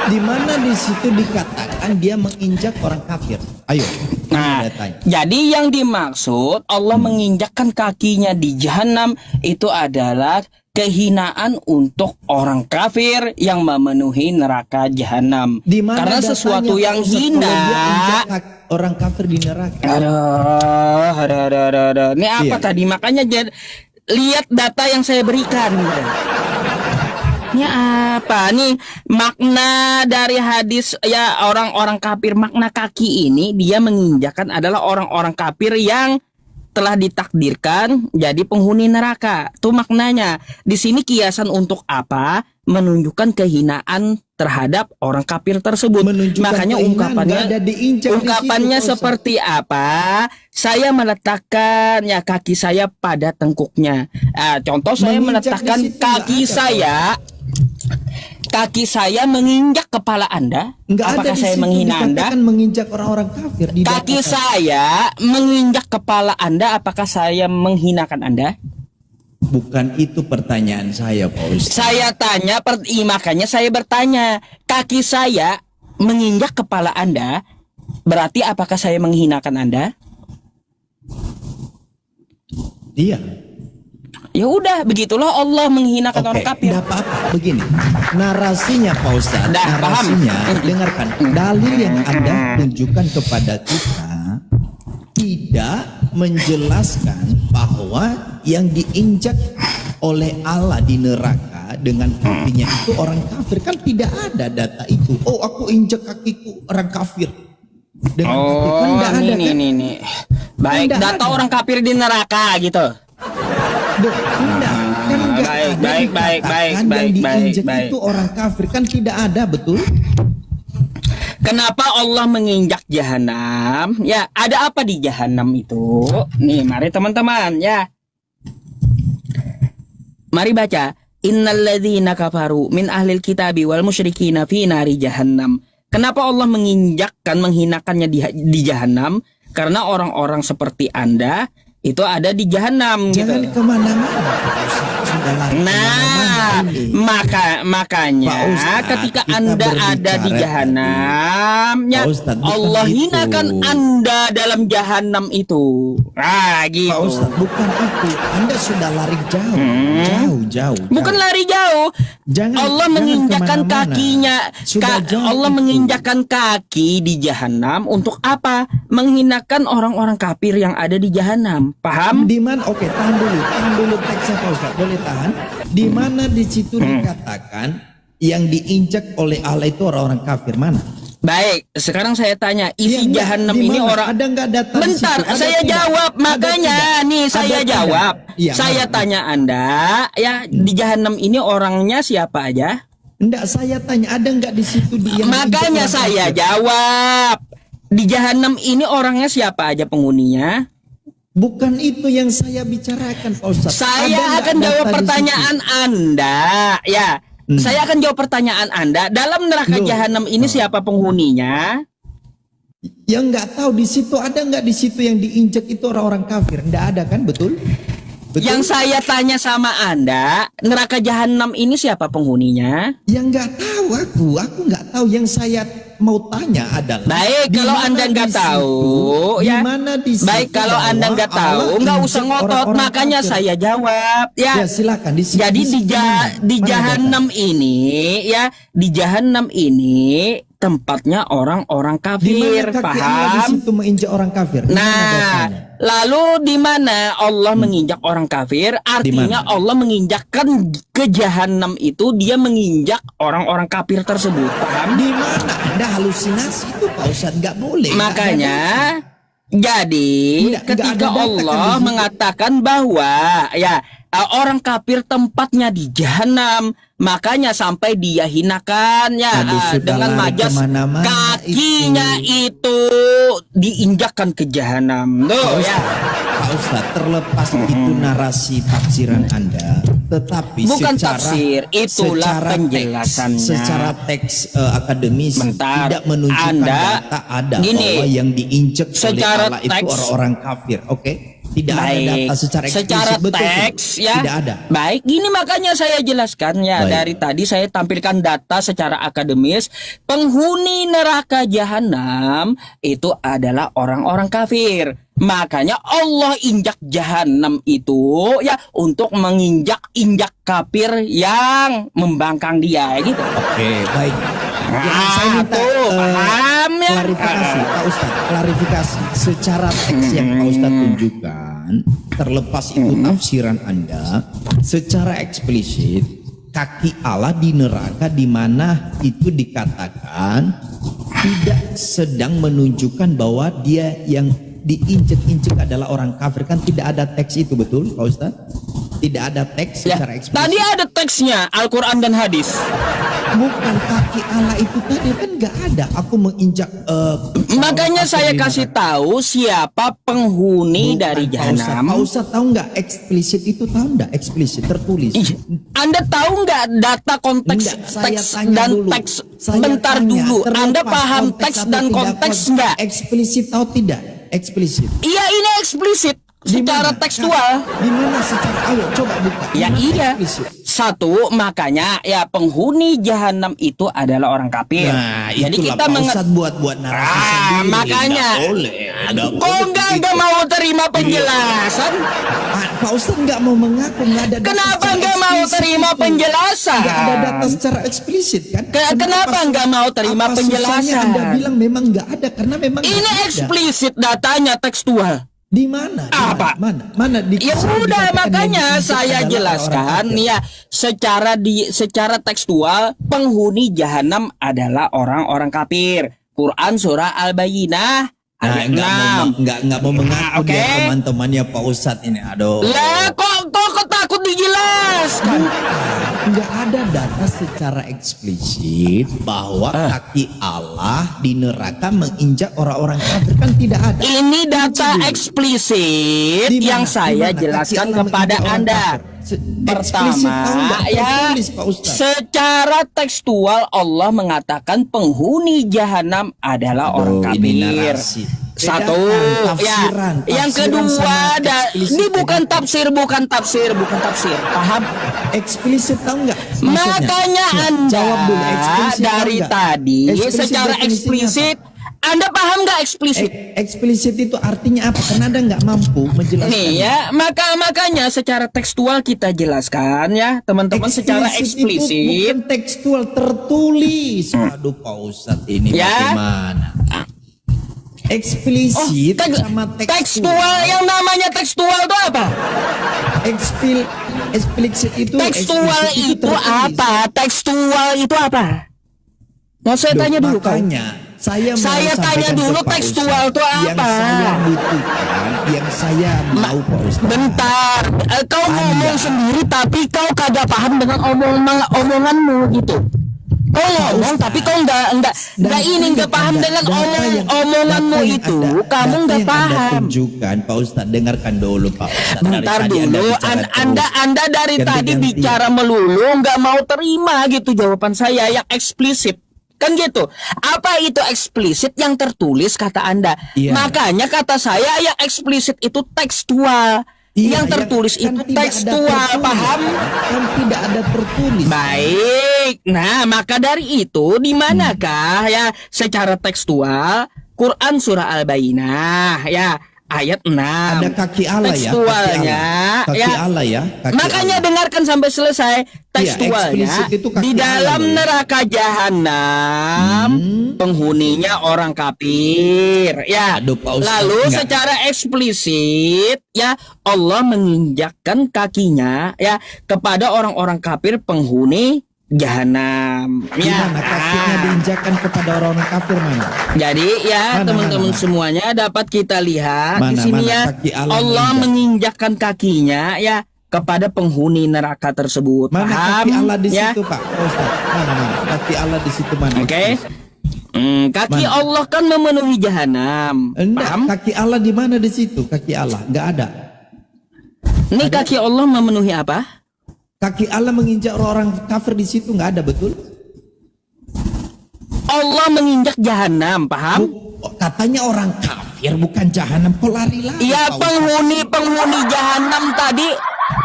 Di mana di situ dikatakan dia menginjak orang kafir? Ayo. Nah, Anda tanya. jadi yang dimaksud Allah menginjakkan kakinya di jahanam itu adalah kehinaan untuk orang kafir yang memenuhi neraka jahanam. Di mana Karena datanya, sesuatu Pak yang Ustadz, kalau hina. dia injak orang kafir di neraka? Aduh. Ini apa Iya. tadi? Makanya lihat data yang saya berikan. Ini apa nih makna dari hadis ya orang-orang kafir, makna kaki ini dia menginjakan adalah orang-orang kafir yang telah ditakdirkan jadi penghuni neraka. Itu maknanya. Di sini kiasan untuk apa? Menunjukkan kehinaan terhadap orang kafir tersebut. Menunjukkan Makanya kehinaan, ungkapannya nggak ada diinjak di ungkapannya situ, Pak Ustadz. seperti apa? Saya meletakkan ya kaki saya pada tengkuknya. Contoh saya Menginjak meletakkan di situ kaki nggak ada, kaki saya menginjak kepala Anda. Enggak Apakah ada di saya situ menghina Anda? dikatakan menginjak orang-orang kafir di Kaki neraka. saya menginjak kepala Anda, apakah saya menghinakan Anda? Bukan itu pertanyaan saya, Pak Ustadz. Saya tanya, makanya saya bertanya, kaki saya menginjak kepala Anda, berarti apakah saya menghinakan Anda? Iya. Ya udah, begitulah Allah menghinakan orang kafir. Tidak apa-apa. Begini, narasinya Pak Ustadz, Dah, paham. narasinya, dengarkan. Dalil yang Anda tunjukkan kepada kita tidak menjelaskan bahwa yang diinjak oleh Allah di neraka dengan kakinya itu orang kafir. Kan tidak ada data itu. Oh, aku injak kakiku orang kafir. Dengan kaki kan tidak ada kan? nih. Baik, Nggak data ada. orang kafir di neraka gitu. Tidak, kan nggak Baik, ada baik, dikatakan baik, yang diinjak baik. itu orang kafir, kan tidak ada, betul? Kenapa Allah menginjak jahanam? Ya, ada apa di jahanam itu? Nih, mari teman-teman ya. Mari baca. Innalladzina kafaru min ahlil kitabi wal musyrikina fi nari jahannam. Kenapa Allah menginjakkan, menghinakannya di jahanam? Karena orang-orang seperti Anda itu ada di jahanam Jangan gitu. kemana-mana, Pak Ustadz. Sudah lari Nah, kemana-mana ini. makanya Pak Ustadz, ketika kita Anda ada berbicara di jahanam, ya Pak Ustadz, bukan Allah itu. hinakan Anda dalam jahanam itu. Nah, gitu. Pak Ustadz, bukan itu. Anda sudah lari jauh, jauh. Bukan lari jauh. Allah menginjakkan kemana-mana. kakinya. Sudah jauh Allah itu. menginjakkan kaki di jahanam untuk apa? Menghinakan orang-orang kafir yang ada di jahanam. Paham? Di mana? Oke, tahan dulu teksnya Pak Ustadz. Boleh tahan? Di mana di situ dikatakan yang diinjak oleh Allah itu orang-orang kafir mana? Baik, sekarang saya tanya, isi Ya, enggak. jahanam Di ini mana? orang. Ada enggak data di Bentar, situ? Ada saya tidak? jawab. Ada Makanya tidak? nih Ada saya tidak? jawab. Iya, Saya mana? tanya Anda, ya di jahanam ini orangnya siapa aja? Enggak, saya tanya ada enggak di situ yang Makanya diinjak orang saya kafir? jawab. Di jahanam ini orangnya siapa aja penghuninya? Bukan itu yang saya bicarakan, Pak Ustadz. Ada Saya enggak akan jawab data di pertanyaan Anda, ya. Saya akan jawab pertanyaan Anda. Dalam neraka Loh. jahanam ini siapa penghuninya? situ? Yang enggak tahu di situ ada enggak di situ yang diinjak itu orang-orang kafir? Enggak ada kan, betul? Betul? Yang saya tanya sama Anda, neraka jahanam ini siapa penghuninya? Yang enggak tahu aku enggak tahu. Yang saya mau tanya adalah Baik, di kalau mana Anda nggak di situ- tahu, di ya. mana di situ Baik, kalau bahwa Anda nggak tahu, Allah nggak usah injak ngotot. orang-orang Makanya kafir? saya jawab, ya. Ya silakan di situ- Jadi situ mana? di Mana Jahanam ini, ya, di Jahanam ini tempatnya orang-orang Di mana kafir, kaki Allah di paham? situ menginjak orang kafir? Di mana Nah, datanya? lalu di mana Allah menginjak orang kafir? Artinya mana? Allah menginjakkan ke Jahanam itu, dia menginjak orang-orang kafir tersebut, paham? Di mana Anda halusinasi itu Pak Ustadz? Nggak boleh. nggak Makanya ada. jadi Nggak ada ketika data kan Allah di situ. mengatakan bahwa ya orang kafir tempatnya di Jahanam, makanya sampai dia hinakan ya Aduh, sudah dengan lari majas kemana-mana kakinya itu diinjakkan ke Jahanam. Tuh ya. Pak Ustadz, terlepas itu narasi tafsiran Anda, tetapi Bukan secara tafsir, itulah secara penjelasannya. secara teks akademis Bentar, tidak menunjukkan Anda, data ada gini, bahwa yang diinjek oleh secara Allah itu teks- orang-orang kafir. Oke, tidak ada data secara eksplisit, betul, teks ya. tidak ada. Baik, gini makanya saya jelaskan ya. Baik. Dari tadi saya tampilkan data secara akademis, penghuni neraka Jahanam itu adalah orang-orang kafir. Makanya Allah injak Jahanam itu ya untuk menginjak-injak kafir yang membangkang dia gitu. Oke, baik. Yang Ah, saya minta tuh, paham ya? klarifikasi, Pak Ustadz, klarifikasi secara teks yang Pak Ustadz tunjukkan, terlepas itu tafsiran Anda, secara eksplisit kaki Allah di neraka di mana itu dikatakan tidak sedang menunjukkan bahwa dia yang diinjek-injek adalah orang kafir, kan tidak ada teks itu, betul Pak Ustadz? Tidak ada teks Ya, secara eksplisit. tadi ada teksnya Al-Quran dan hadis. Bukan kaki Allah itu tadi kan nggak ada. Aku menginjak. Makanya saya kasih tahu siapa penghuni dari Jahanam. Pak Ustadz tahu nggak eksplisit itu, tahu nggak eksplisit tertulis? Ih, Anda tahu nggak data konteks Enggak, saya teks tanya dan dulu. teks? Saya Bentar tanya, dulu. Anda terlepas paham konteks teks atau dan tidak konteks konteks, nggak? Eksplisit atau tidak? Eksplisit. Iya, ini eksplisit Di secara mana? tekstual. Di mana secara? Ayo coba buka. Di Ya mana iya. eksplisit? Satu, makanya ya penghuni Jahanam itu adalah orang kafir. Nah, Jadi itulah kita Pak Ustadz buat narasi sendiri. makanya. Nggak boleh. Nggak Kok boleh nggak begitu. mau terima penjelasan? Pak Ustadz nggak mau mengaku, nggak ada data Kenapa secara nggak mau eksplisit terima itu. penjelasan? Nggak ada data secara eksplisit kan? Kenapa nggak mau terima apa penjelasan? susahnya Anda bilang memang nggak ada karena memang nggak Ini ada. eksplisit datanya tekstual. Di mana? Di Apa? Mana? Di Ya dikatakan udah, yang makanya diinjak saya adalah jelaskan orang-orang ya secara tekstual penghuni Jahanam adalah orang-orang kafir. Quran surah Al-Bayyinah Nah, ayat nggak mau mengaku Oke. dia teman-temannya Pak Ustadz ini. Aduh. 6. Lah kok takut dijelaskan? Nggak ada data secara eksplisit bahwa kaki Allah di neraka menginjak orang-orang kafir, kan tidak ada. Ini data Di eksplisit mana? yang Di saya mana? jelaskan Kaki Allah kepada menginjak orang Anda. kafir. Eksplisit tahu Pertama nggak? ya, Tertulis, Pak Ustadz. secara tekstual Allah mengatakan penghuni Jahanam adalah orang Aduh, ini kafir. narasi. Satu, Bedakan ya. tafsiran, Yang tafsiran kedua, sama eksplisit, ini bukan bedakan. tafsir, bukan tafsir. Paham? Eksplisit tahu nggak? Maksudnya? Makanya Coba Anda jawab dulu, eksplisit tahu dari nggak? tadi Eksplisit secara definisinya eksplisit, apa? Anda paham nggak eksplisit? Eksplisit itu artinya apa? Karena Anda nggak mampu menjelaskan. Nih ya, makanya secara tekstual kita jelaskan ya, teman-teman, secara Itu eksplisit. bukan tekstual, tertulis. Aduh Pak Ustadz ini Ya. bagaimana? Eksplisit sama tekstual, yang namanya tekstual itu apa? Eksplisit itu Tekstual eksplisit itu tertulis. apa? Tekstual itu apa? Mau saya Loh, tanya dulu kau. makanya saya mau Saya tanya sampaikan dulu ke Pak tekstual Ustadz. itu Yang apa? saya butuhkan, yang saya mau Pak Ustadz. Bentar, kau ngomong sendiri tapi kau kagak paham dengan omonganmu gitu. Kau ngomong tapi kau nggak paham dengan omonganmu itu. Kamu nggak paham. Anda tunjukkan Pak Ustadz, dengarkan dulu Pak Ustadz. Bentar Dari tadi dulu, bicara terus. Anda dari tadi Ganti-ganti. bicara melulu nggak mau terima gitu jawaban saya yang eksplisit. Kan gitu. Apa itu eksplisit yang tertulis kata Anda? Iya. Makanya kata saya yang eksplisit itu tekstual. Iya, yang tertulis kan itu tidak ada tekstual, tertulis. paham? Kan tidak ada tertulis. Baik. Nah, maka dari itu di manakah ya secara tekstual Quran surah Al-Bayyinah ya ayat 6. Ada kaki Allah ya. Tekstualnya Kaki ya. Allah ya. Kaki Makanya Allah. dengarkan sampai selesai tekstualnya. eksplisit itu kaki Di dalam Allah, ya. neraka jahanam penghuninya orang kafir ya. Aduh, Pak Ustadz, Lalu enggak. secara eksplisit ya Allah menginjakkan kakinya ya kepada orang-orang kafir penghuni jahanam ya. Gimana kakinya diinjakkan kepada orang-orang kafir mana? Jadi ya Mana, teman-teman mana? semuanya dapat kita lihat di Mana, sini mana ya kaki Allah Allah menginjak? menginjakkan kakinya ya kepada penghuni neraka tersebut. Mana Paham? kaki Allah di ya? situ, Pak Ustaz? Mana? Kaki Allah di situ mana? Oke. Kaki Mana? Allah kan memenuhi jahanam. Enggak, Paham? kaki Allah di mana di situ? Kaki Allah enggak ada. Ini kaki Allah memenuhi apa? Kaki Allah menginjak orang kafir di situ enggak ada, betul? Allah menginjak jahanam, paham? Katanya orang kafir bukan jahanam, kok lari-lari? Iya, Pak Ustaz?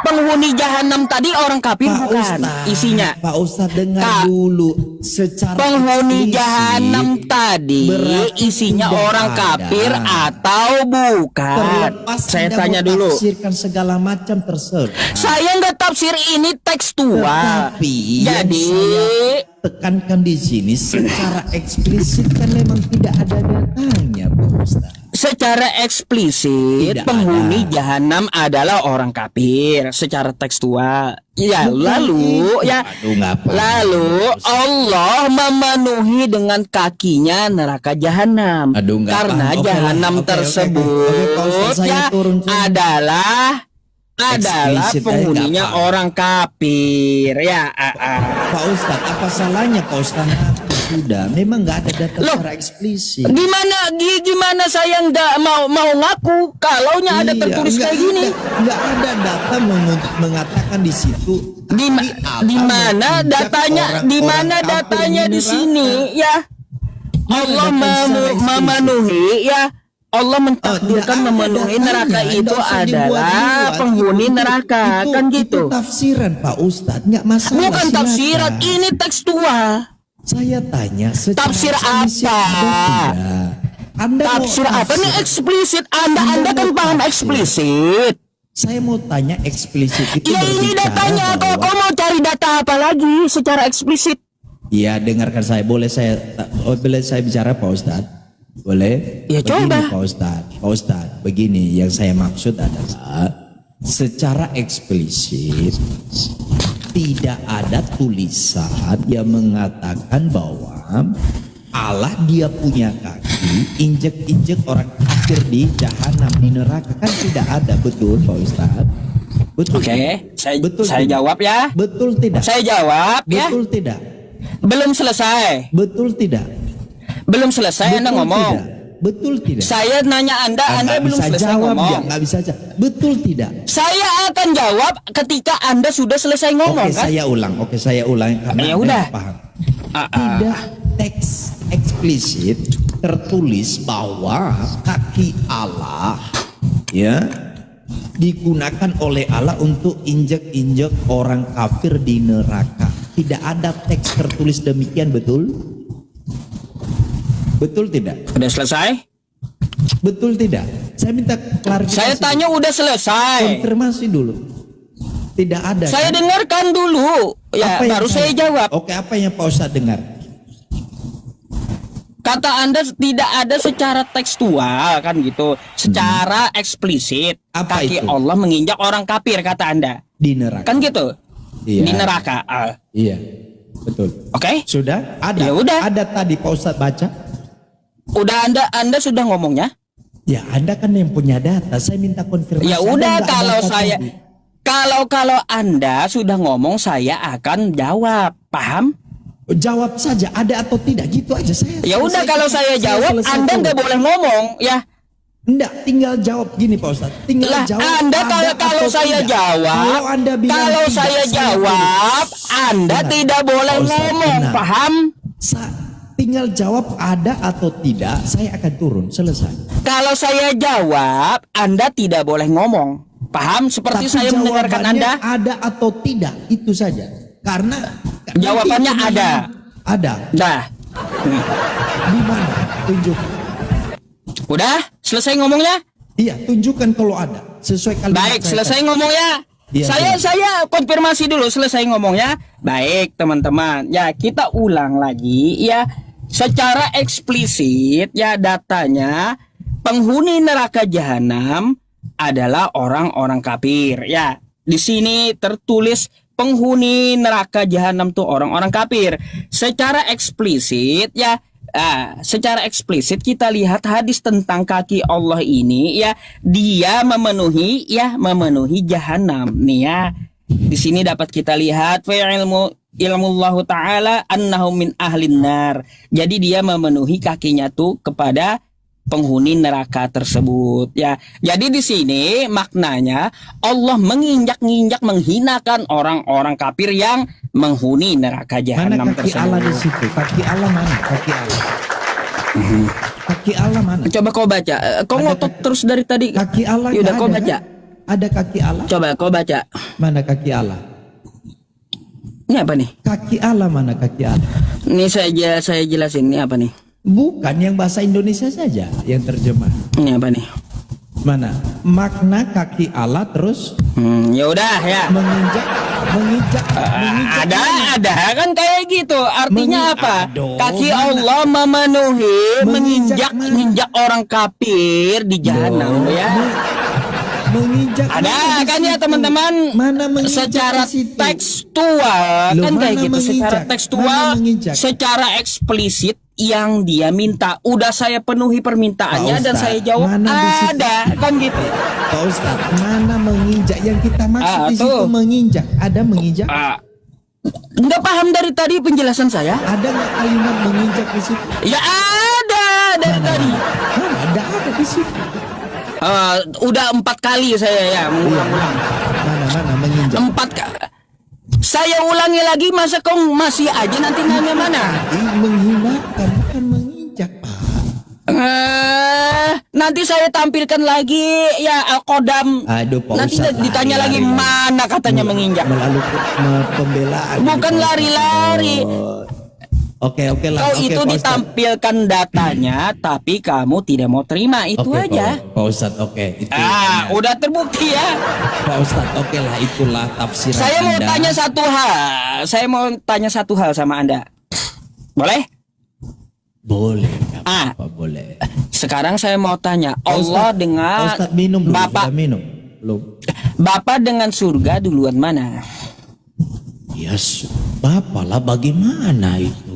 penghuni jahanam tadi orang kafir Pak bukan Ustaz, isinya. Pak Ustaz dengar Kak, dulu secara Penghuni eksplisit, jahanam tadi berarti isinya tidak orang ada. kafir atau bukan? Terlepas Saya Anda tanya mau dulu. tafsirkan segala macam terserah. Saya nggak tafsir ini tekstual. Tetapi yang Jadi saya tekankan di sini secara eksplisit kan memang tidak ada datanya, Pak Ustaz. secara eksplisit Tidak penghuni ada. jahanam adalah orang kafir secara tekstual. Ya, Bukan lalu itu. ya Aduh, nggak apa-apa. lalu Allah memenuhi dengan kakinya neraka jahanam. Aduh, nggak Karena paham. Oke lah, jahanam oke, tersebut oke, Pak Ustaz, saya ya turun. adalah Eksplisit aja penghuninya nggak apa. orang kafir ya. Pak Ustadz, apa salahnya Pak Ustadz ngaku sudah? Memang nggak ada data Loh, secara eksplisit. Gimana saya nggak mau ngaku kalaunya ada Iya, tertulis kayak gini. Nggak ada data mengatakan di situ. Di mana datanya? Di mana datanya di sini ya? Allah memenuhi ya. Allah mentakdirkan memenuhi neraka itu adalah penghuni neraka, kan gitu. Itu tafsiran Pak Ustadz, nggak masalah. Bukan silakan. tafsiran, ini tekstual. Saya tanya secara Tafsir eksplisit apa? ada tidak? Anda mau Tafsir apa nih eksplisit? Anda Anda kan mau paham tafsir. eksplisit. Saya mau tanya eksplisit itu Ya ini berbicara datanya. Kau mau cari data apa lagi secara eksplisit? Ya dengarkan saya, boleh saya bicara Pak Ustadz? Boleh? Ya, Begini, coba. Pak Ustadz, begini yang saya maksud adalah secara eksplisit tidak ada tulisan yang mengatakan bahwa Allah dia punya kaki, injek-injek orang kafir di jahanam, di neraka, kan tidak ada, betul Pak Ustadz? Betul. Oke, Betul saya tidak? jawab ya. Betul tidak? Saya jawab ya. Betul tidak? Belum selesai. Betul tidak? Belum selesai Anda Betul ngomong. tidak? Betul tidak? Saya nanya Anda Nggak belum bisa selesai jawab ngomong. ya, nggak bisa jawab. Betul tidak? Saya akan jawab ketika Anda sudah selesai ngomong Oke, kan? saya ulang karena Ya Anda udah. nggak paham. Tidak teks eksplisit tertulis bahwa kaki Allah ya digunakan oleh Allah untuk injek-injek orang kafir di neraka. Tidak ada teks tertulis demikian, betul? Betul tidak? Udah selesai? Betul tidak? Saya minta klarifikasi. Saya tanya udah selesai. Konfirmasi dulu. Tidak ada. Saya kan? dengarkan dulu. Ya, Apa yang baru saya jawab. Oke, apa yang Pak Ustadz dengar? Kata Anda tidak ada secara tekstual kan gitu. Secara eksplisit. Apa Kaki itu? Allah menginjak orang kafir kata Anda. Di neraka. Kan gitu? Iya. Di neraka. Iya, betul. Oke? Sudah? Ada? Ya udah. Ada tadi Pak Ustadz baca? Udah Anda sudah ngomongnya? Ya, Anda kan yang punya data. Saya minta konfirmasi. Ya Anda udah nggak kalau data saya tadi. kalau Anda sudah ngomong saya akan jawab. Paham? Jawab saja ada atau tidak, gitu aja saya. Ya udah kalau saya jawab Anda nggak boleh ngomong ya. Enggak, tinggal jawab gini Pak Ustadz. Tinggal Lah jawab. Anda ada kalau atau saya tidak. jawab, Kalau Anda bilang kalau tidak, saya jawab, Anda Benar. tidak boleh Pak Ustadz, ngomong, benar. paham? Tinggal jawab ada atau tidak, saya akan turun. Selesai. Kalau saya jawab, Anda tidak boleh ngomong. Paham seperti Tapi saya mendengarkan jawabannya Anda? ada atau tidak, itu saja. Karena Jawabannya nanti ada. Ada. Dah. Di mana? Tunjuk. Udah? Selesai ngomongnya? Iya, tunjukkan kalau ada. Sesuai kalimat Baik, saya selesai tadi. ngomongnya. Iya, Saya konfirmasi dulu, selesai ngomongnya. Baik, teman-teman. Ya, kita ulang lagi ya. Secara eksplisit ya, datanya penghuni neraka jahanam adalah orang-orang kafir. Ya, di sini tertulis penghuni neraka jahanam tuh orang-orang kafir. Secara eksplisit ya, secara eksplisit kita lihat hadis tentang kaki Allah ini ya, dia memenuhi jahanam nih ya. Di sini dapat kita lihat ilmullahu ta'ala annahum min ahlin nar. Jadi dia memenuhi kakinya tuh kepada penghuni neraka tersebut ya. Jadi di sini maknanya Allah menginjak-injak menghinakan orang-orang kafir yang menghuni neraka Mana jahanam kaki tersebut. Allah di situ? Kaki Allah mana? Kaki Allah. Kaki Allah mana? Coba kau baca. Kau Ada ngotot terus dari tadi. Kaki Allah Yaudah nggak kau ada, baca. kan? Ada kaki Allah? Coba kau baca. Mana kaki Allah? Ini apa nih? Kaki Allah mana kaki Allah? Ini saya jelasin. Ini apa nih? Bukan yang bahasa Indonesia saja yang terjemah. Ini apa nih? Mana? Makna kaki Allah terus Ya udah ya. menginjak. Ada kan kayak gitu. Artinya apa? Aduh, Kaki mana? Allah memenuhi Menginjak menginjak orang kafir di jahanam ya. Menginjak. Ada mana di kan ya situ? teman-teman? Mana menginjak Secara di situ? tekstual Loh, kan kayak mana gitu. Secara menginjak? tekstual, Mana menginjak? secara eksplisit yang dia minta, udah saya penuhi permintaannya Pak dan Ustadz, saya jawab mana di situ? ada kan gitu. Pak Ustadz, mana menginjak yang kita maksud di situ tuh. menginjak? Ada menginjak? Nggak paham dari tadi penjelasan saya? Ada nggak kalimat menginjak di situ? Ya ada dari tadi. Mana ada di situ? Udah 4 kali saya ya mengulang-ulang. Mana menginjak? 4 kali. Saya ulangi lagi, masa kau masih aja nanti nanya mana? Menghinakan bukan menginjak, Pak. Nanti saya tampilkan lagi ya Al-Qodam. Aduh, Pak Nanti Ustadz, ditanya lagi lari-lari. mana katanya menginjak. Melalui pembelaan. Bukan gitu, Pak lari-lari. Ustadz. Oke lah. Kau Oke, itu Pak Ustadz. ditampilkan datanya, tapi kamu tidak mau terima, itu Oke, aja. Pak Ustadz, oke. Itu benar. Udah terbukti ya. Pak Ustadz, oke lah, itulah tafsiran Saya mau Anda. tanya satu hal. Saya mau tanya satu hal sama Anda. Boleh? Boleh. Ah. Apa boleh? Sekarang saya mau tanya, Pak Allah Ustadz, dengan Pak Ustadz minum dulu. Bapak Sudah minum. Belum. Bapak dengan surga duluan mana? Yes, Bapak lah bagaimana itu?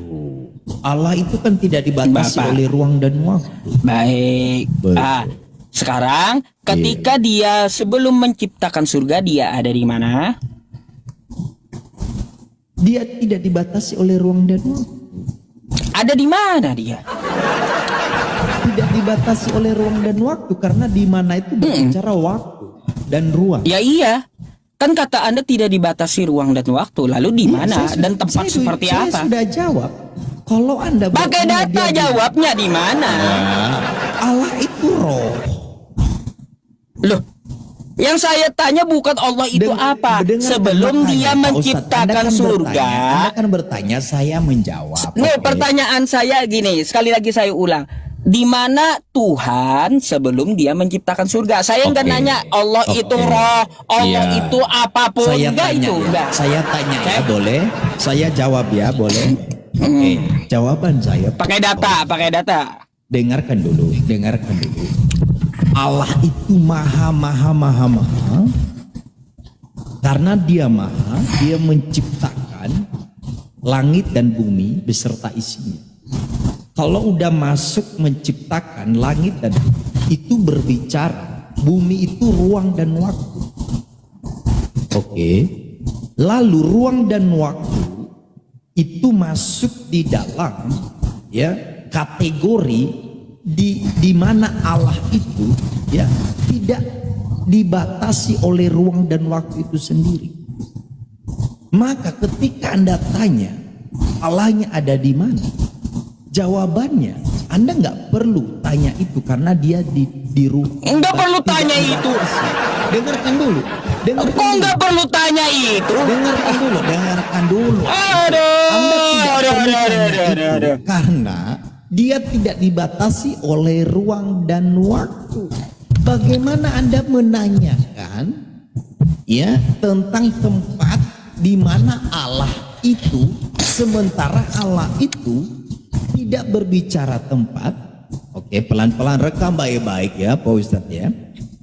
Allah itu kan tidak dibatasi Bapak. oleh ruang dan waktu. Baik. Betul. Sekarang ketika dia sebelum menciptakan surga dia ada di mana? Dia tidak dibatasi oleh ruang dan waktu. Ada di mana dia? Tidak dibatasi oleh ruang dan waktu karena di mana itu berbicara waktu dan ruang. Ya iya. Kan kata Anda tidak dibatasi ruang dan waktu. Lalu di mana Saya dan sudah- tempat saya seperti saya apa? sudah jawab. Kalau Anda Pakai bertanya data dia jawabnya di mana? Allah itu roh. Loh, yang saya tanya bukan Allah itu apa. Dengar Sebelum makanya, dia Pak Ustadz, menciptakan Anda kan surga. Anda kan bertanya, saya menjawab. Nih Oke. pertanyaan saya gini, sekali lagi saya ulang. Di mana Tuhan sebelum dia menciptakan surga? Saya nggak Oke. nanya Allah Oke. itu roh, Allah Iya. itu apapun. Saya Enggak tanya itu, ya. enggak. Saya tanya ya, Oke. boleh? Saya jawab ya, boleh? Oke, jawaban saya. Pakai data. Dengarkan dulu. Allah itu maha. Karena dia maha, dia menciptakan langit dan bumi beserta isinya. Kalau udah masuk menciptakan langit dan bumi, itu berbicara bumi itu ruang dan waktu. Oke. Lalu ruang dan waktu itu masuk di dalam ya kategori di mana Allah itu ya tidak dibatasi oleh ruang dan waktu itu sendiri. Maka ketika Anda tanya Allahnya ada di mana, jawabannya Anda nggak perlu tanya itu karena dia di ruang. Enggak perlu Tidak tanya itu. dibatasi. Dengarkan dulu. Dengarkan Kok dulu. nggak perlu tanya itu? Dengarkan dulu, dengarkan dulu. Aduh, Anda tidak aduh, perlu aduh, tanya aduh, itu aduh. karena dia tidak dibatasi oleh ruang dan waktu. Bagaimana Anda menanyakan ya tentang tempat di mana Allah itu, sementara Allah itu tidak berbicara tempat. Oke, pelan-pelan rekam baik-baik ya Pak Ustadz ya.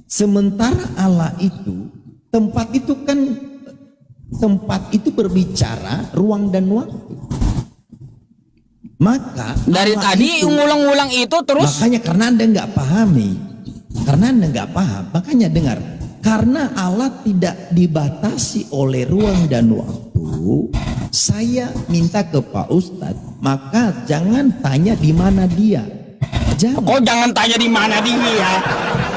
Sementara Allah itu, tempat itu berbicara ruang dan waktu. Maka Dari Allah tadi itu, ngulang-ngulang itu terus. makanya karena Anda nggak pahami, karena Anda nggak paham, makanya dengar. Karena Allah tidak dibatasi oleh ruang dan waktu, saya minta ke Pak Ustadz, maka jangan tanya di mana dia. Jangan. Kok jangan tanya di mana dia?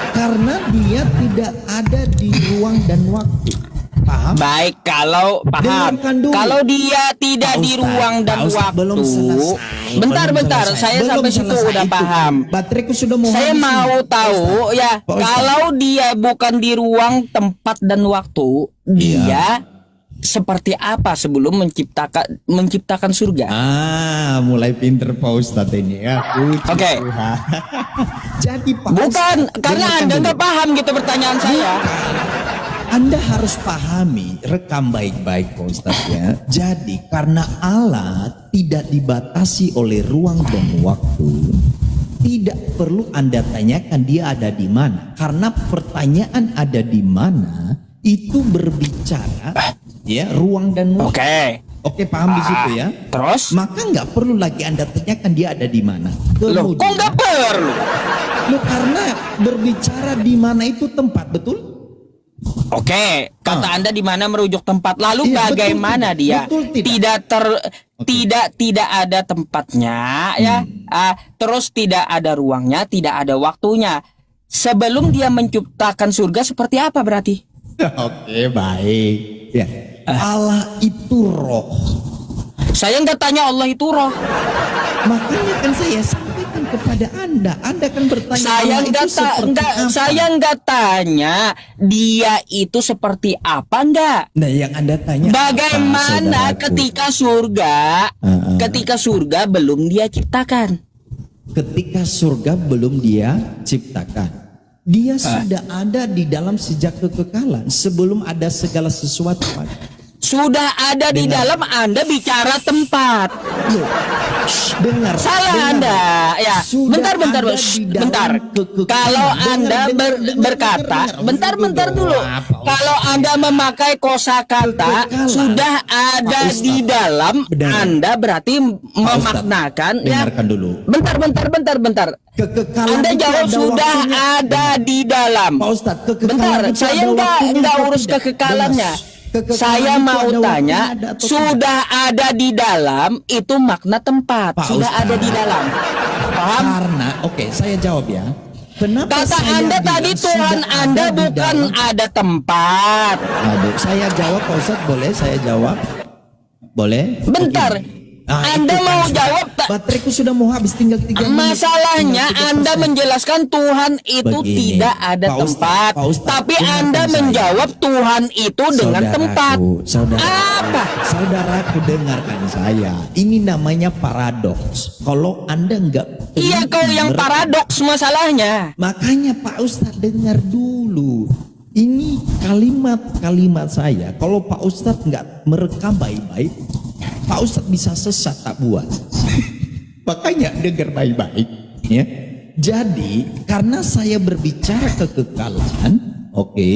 Karena dia tidak ada di ruang dan waktu. Paham? Baik, kalau paham. Dengarkan dulu. Kalau dia tidak Pak di Ustadz, ruang dan Pak Ustadz, waktu. belum selesai. Bentar, Belum saya selesai. sampai Belum situ selesai udah itu. paham. Bateraiku sudah mau Saya habis mau nih. tahu Pak Ustadz. ya, Pak Ustadz. kalau dia bukan di ruang, tempat dan waktu, dia seperti apa sebelum menciptakan surga? Mulai pinter Pak Ustadz ini ya. Oke. Jadi Pak Bukan, Ustadz, karena dengarkan Anda dulu. nggak paham gitu pertanyaan saya. Anda harus pahami, rekam baik-baik Pak Ustadz ya. Jadi karena Allah tidak dibatasi oleh ruang dan waktu, tidak perlu Anda tanyakan dia ada di mana. Karena pertanyaan ada di mana itu berbicara ya ruang dan waktu. Oke. Oke, paham di situ ya. Terus? Maka nggak perlu lagi Anda tanyakan dia ada di mana. Loh, kok nggak perlu? Loh, karena berbicara di mana itu tempat, betul? Oke, kata Anda di mana merujuk tempat. Lalu Iya, bagaimana betul dia? tidak. Betul tidak. Tidak ada tempatnya ya. Terus tidak ada ruangnya, tidak ada waktunya. Sebelum dia menciptakan surga seperti apa berarti? Oke, baik. Ya. Allah itu roh. Saya nggak tanya Allah itu roh. Makanya kan saya sampaikan kepada Anda. Anda kan bertanya Saya Allah itu seperti apa? saya nggak tanya dia itu seperti apa enggak. Nah, yang Anda tanya Bagaimana apa, ketika surga belum dia ciptakan? ketika surga belum dia ciptakan? Dia sudah ada di dalam sejak kekekalan sebelum ada segala sesuatu. Sudah ada di dalam, Anda bicara tempat. Loh, dengar. Salah dengar. Anda. Ya, Sudah bentar. ada di dalam Bentar. kekekalan. Kalau Dengar, Anda dengar, berkata, dengar. bentar dulu. Kalau Anda memakai kosakata Kekekalan. sudah ada Pak Ustadz. di dalam, Benar. Anda berarti Ustadz, memaknakan ya. dengarkan dulu. Bentar. Kekekalan Anda itu jawab ada sudah waktunya. ada di dalam. Pak Ustadz, kekekalan Bentar, itu saya ada waktunya nggak atau urus tidak? kekekalannya. Dengar. Kekekalan Saya itu mau ada tanya, waktunya ada atau sudah ada di dalam itu makna tempat, Pak sudah Ustadz. ada di dalam. Paham? Karena, oke, saya jawab ya. Kenapa Kata saya Anda bilang tadi Tuhan sudah Anda ada di bukan dalam? ada tempat. Aduh, saya jawab Pak Ustadz, boleh saya jawab? Boleh? Bentar. Oke. Anda itu mau kan jawab bateraiku sudah mau habis, tinggal 3 menit. Masalahnya Tinggal 3%. Anda menjelaskan Tuhan itu Begini, tidak ada Pak Ustadz, tempat, Pak Ustadz, tapi dengarkan Anda saya. menjawab Tuhan itu dengan tempat. Apa? Saudaraku, dengarkan saya. Ini namanya paradoks. Kalau Anda nggak Iya, kau yang paradoks masalahnya. Makanya Pak Ustadz dengar dulu. Ini kalimat-kalimat saya. Kalau Pak Ustadz nggak merekam baik-baik, Pak Ustadz bisa sesat tak buat. Makanya dengar baik-baik. Ya. Jadi karena saya berbicara kekekalan, oke,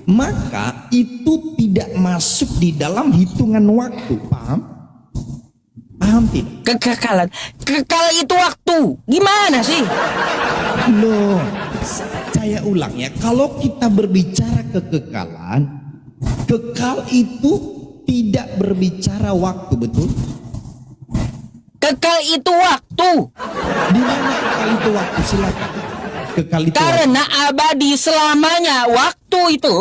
maka itu tidak masuk di dalam hitungan waktu. Paham? Paham tidak? Kekal itu waktu. Gimana sih? Loh, saya ulang ya. Kalau kita berbicara kekekalan, kekal itu tidak berbicara waktu, betul? Kekal itu waktu. Di mana kekal itu waktu? Silakan. Kekal itu waktu. Karena abadi selamanya waktu itu.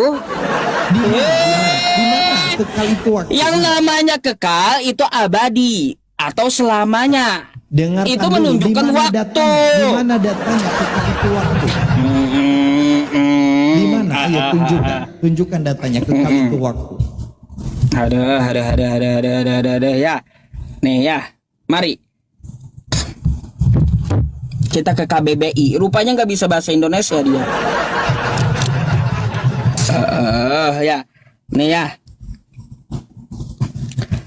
Di mana kekal itu waktu? Yang namanya kekal itu abadi atau selamanya. Dengarkan Itu dulu, menunjukkan di mana waktu. datangnya? Di mana datangnya kekal itu waktu? Di mana? Ayo tunjukkan datanya kekal itu waktu. Ada ya. Nih ya, mari kita ke KBBI. Rupanya nggak bisa bahasa Indonesia dia. Ya, nih ya.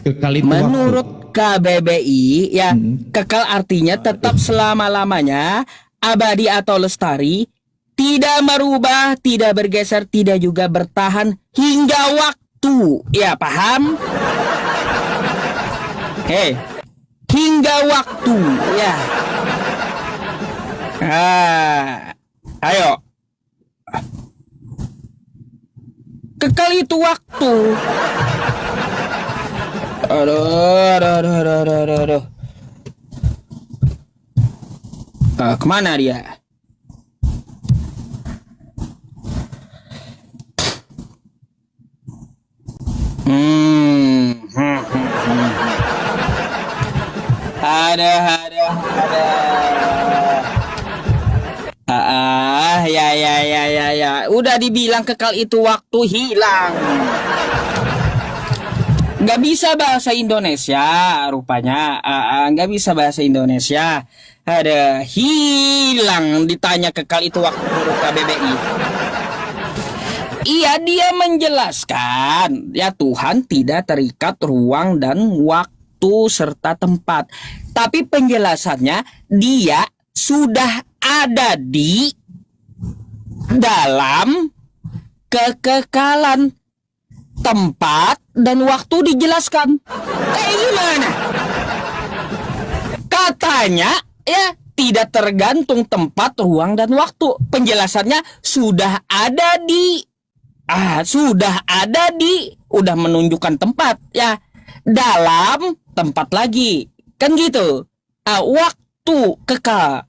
Kekal itu Menurut waktu. KBBI ya, kekal artinya tetap selama-lamanya, abadi atau lestari, tidak merubah, tidak bergeser, tidak juga bertahan hingga waktu. Ya, paham? Hingga waktu ya. Ayo. Kekal itu waktu. Aduh. Kemana dia? Ada. Ya. Udah dibilang kekal itu waktu, hilang. Nggak bisa bahasa Indonesia rupanya. Nggak bisa bahasa Indonesia. Ada, hilang. Ditanya kekal itu waktu menurut KBBI. Iya, dia menjelaskan ya, Tuhan tidak terikat ruang dan waktu serta tempat. Tapi penjelasannya, dia sudah ada di dalam kekekalan. Tempat dan waktu dijelaskan. Gimana? Katanya ya, tidak tergantung tempat, ruang, dan waktu. Penjelasannya sudah ada di udah menunjukkan tempat ya, dalam tempat lagi, kan gitu. Waktu kekal.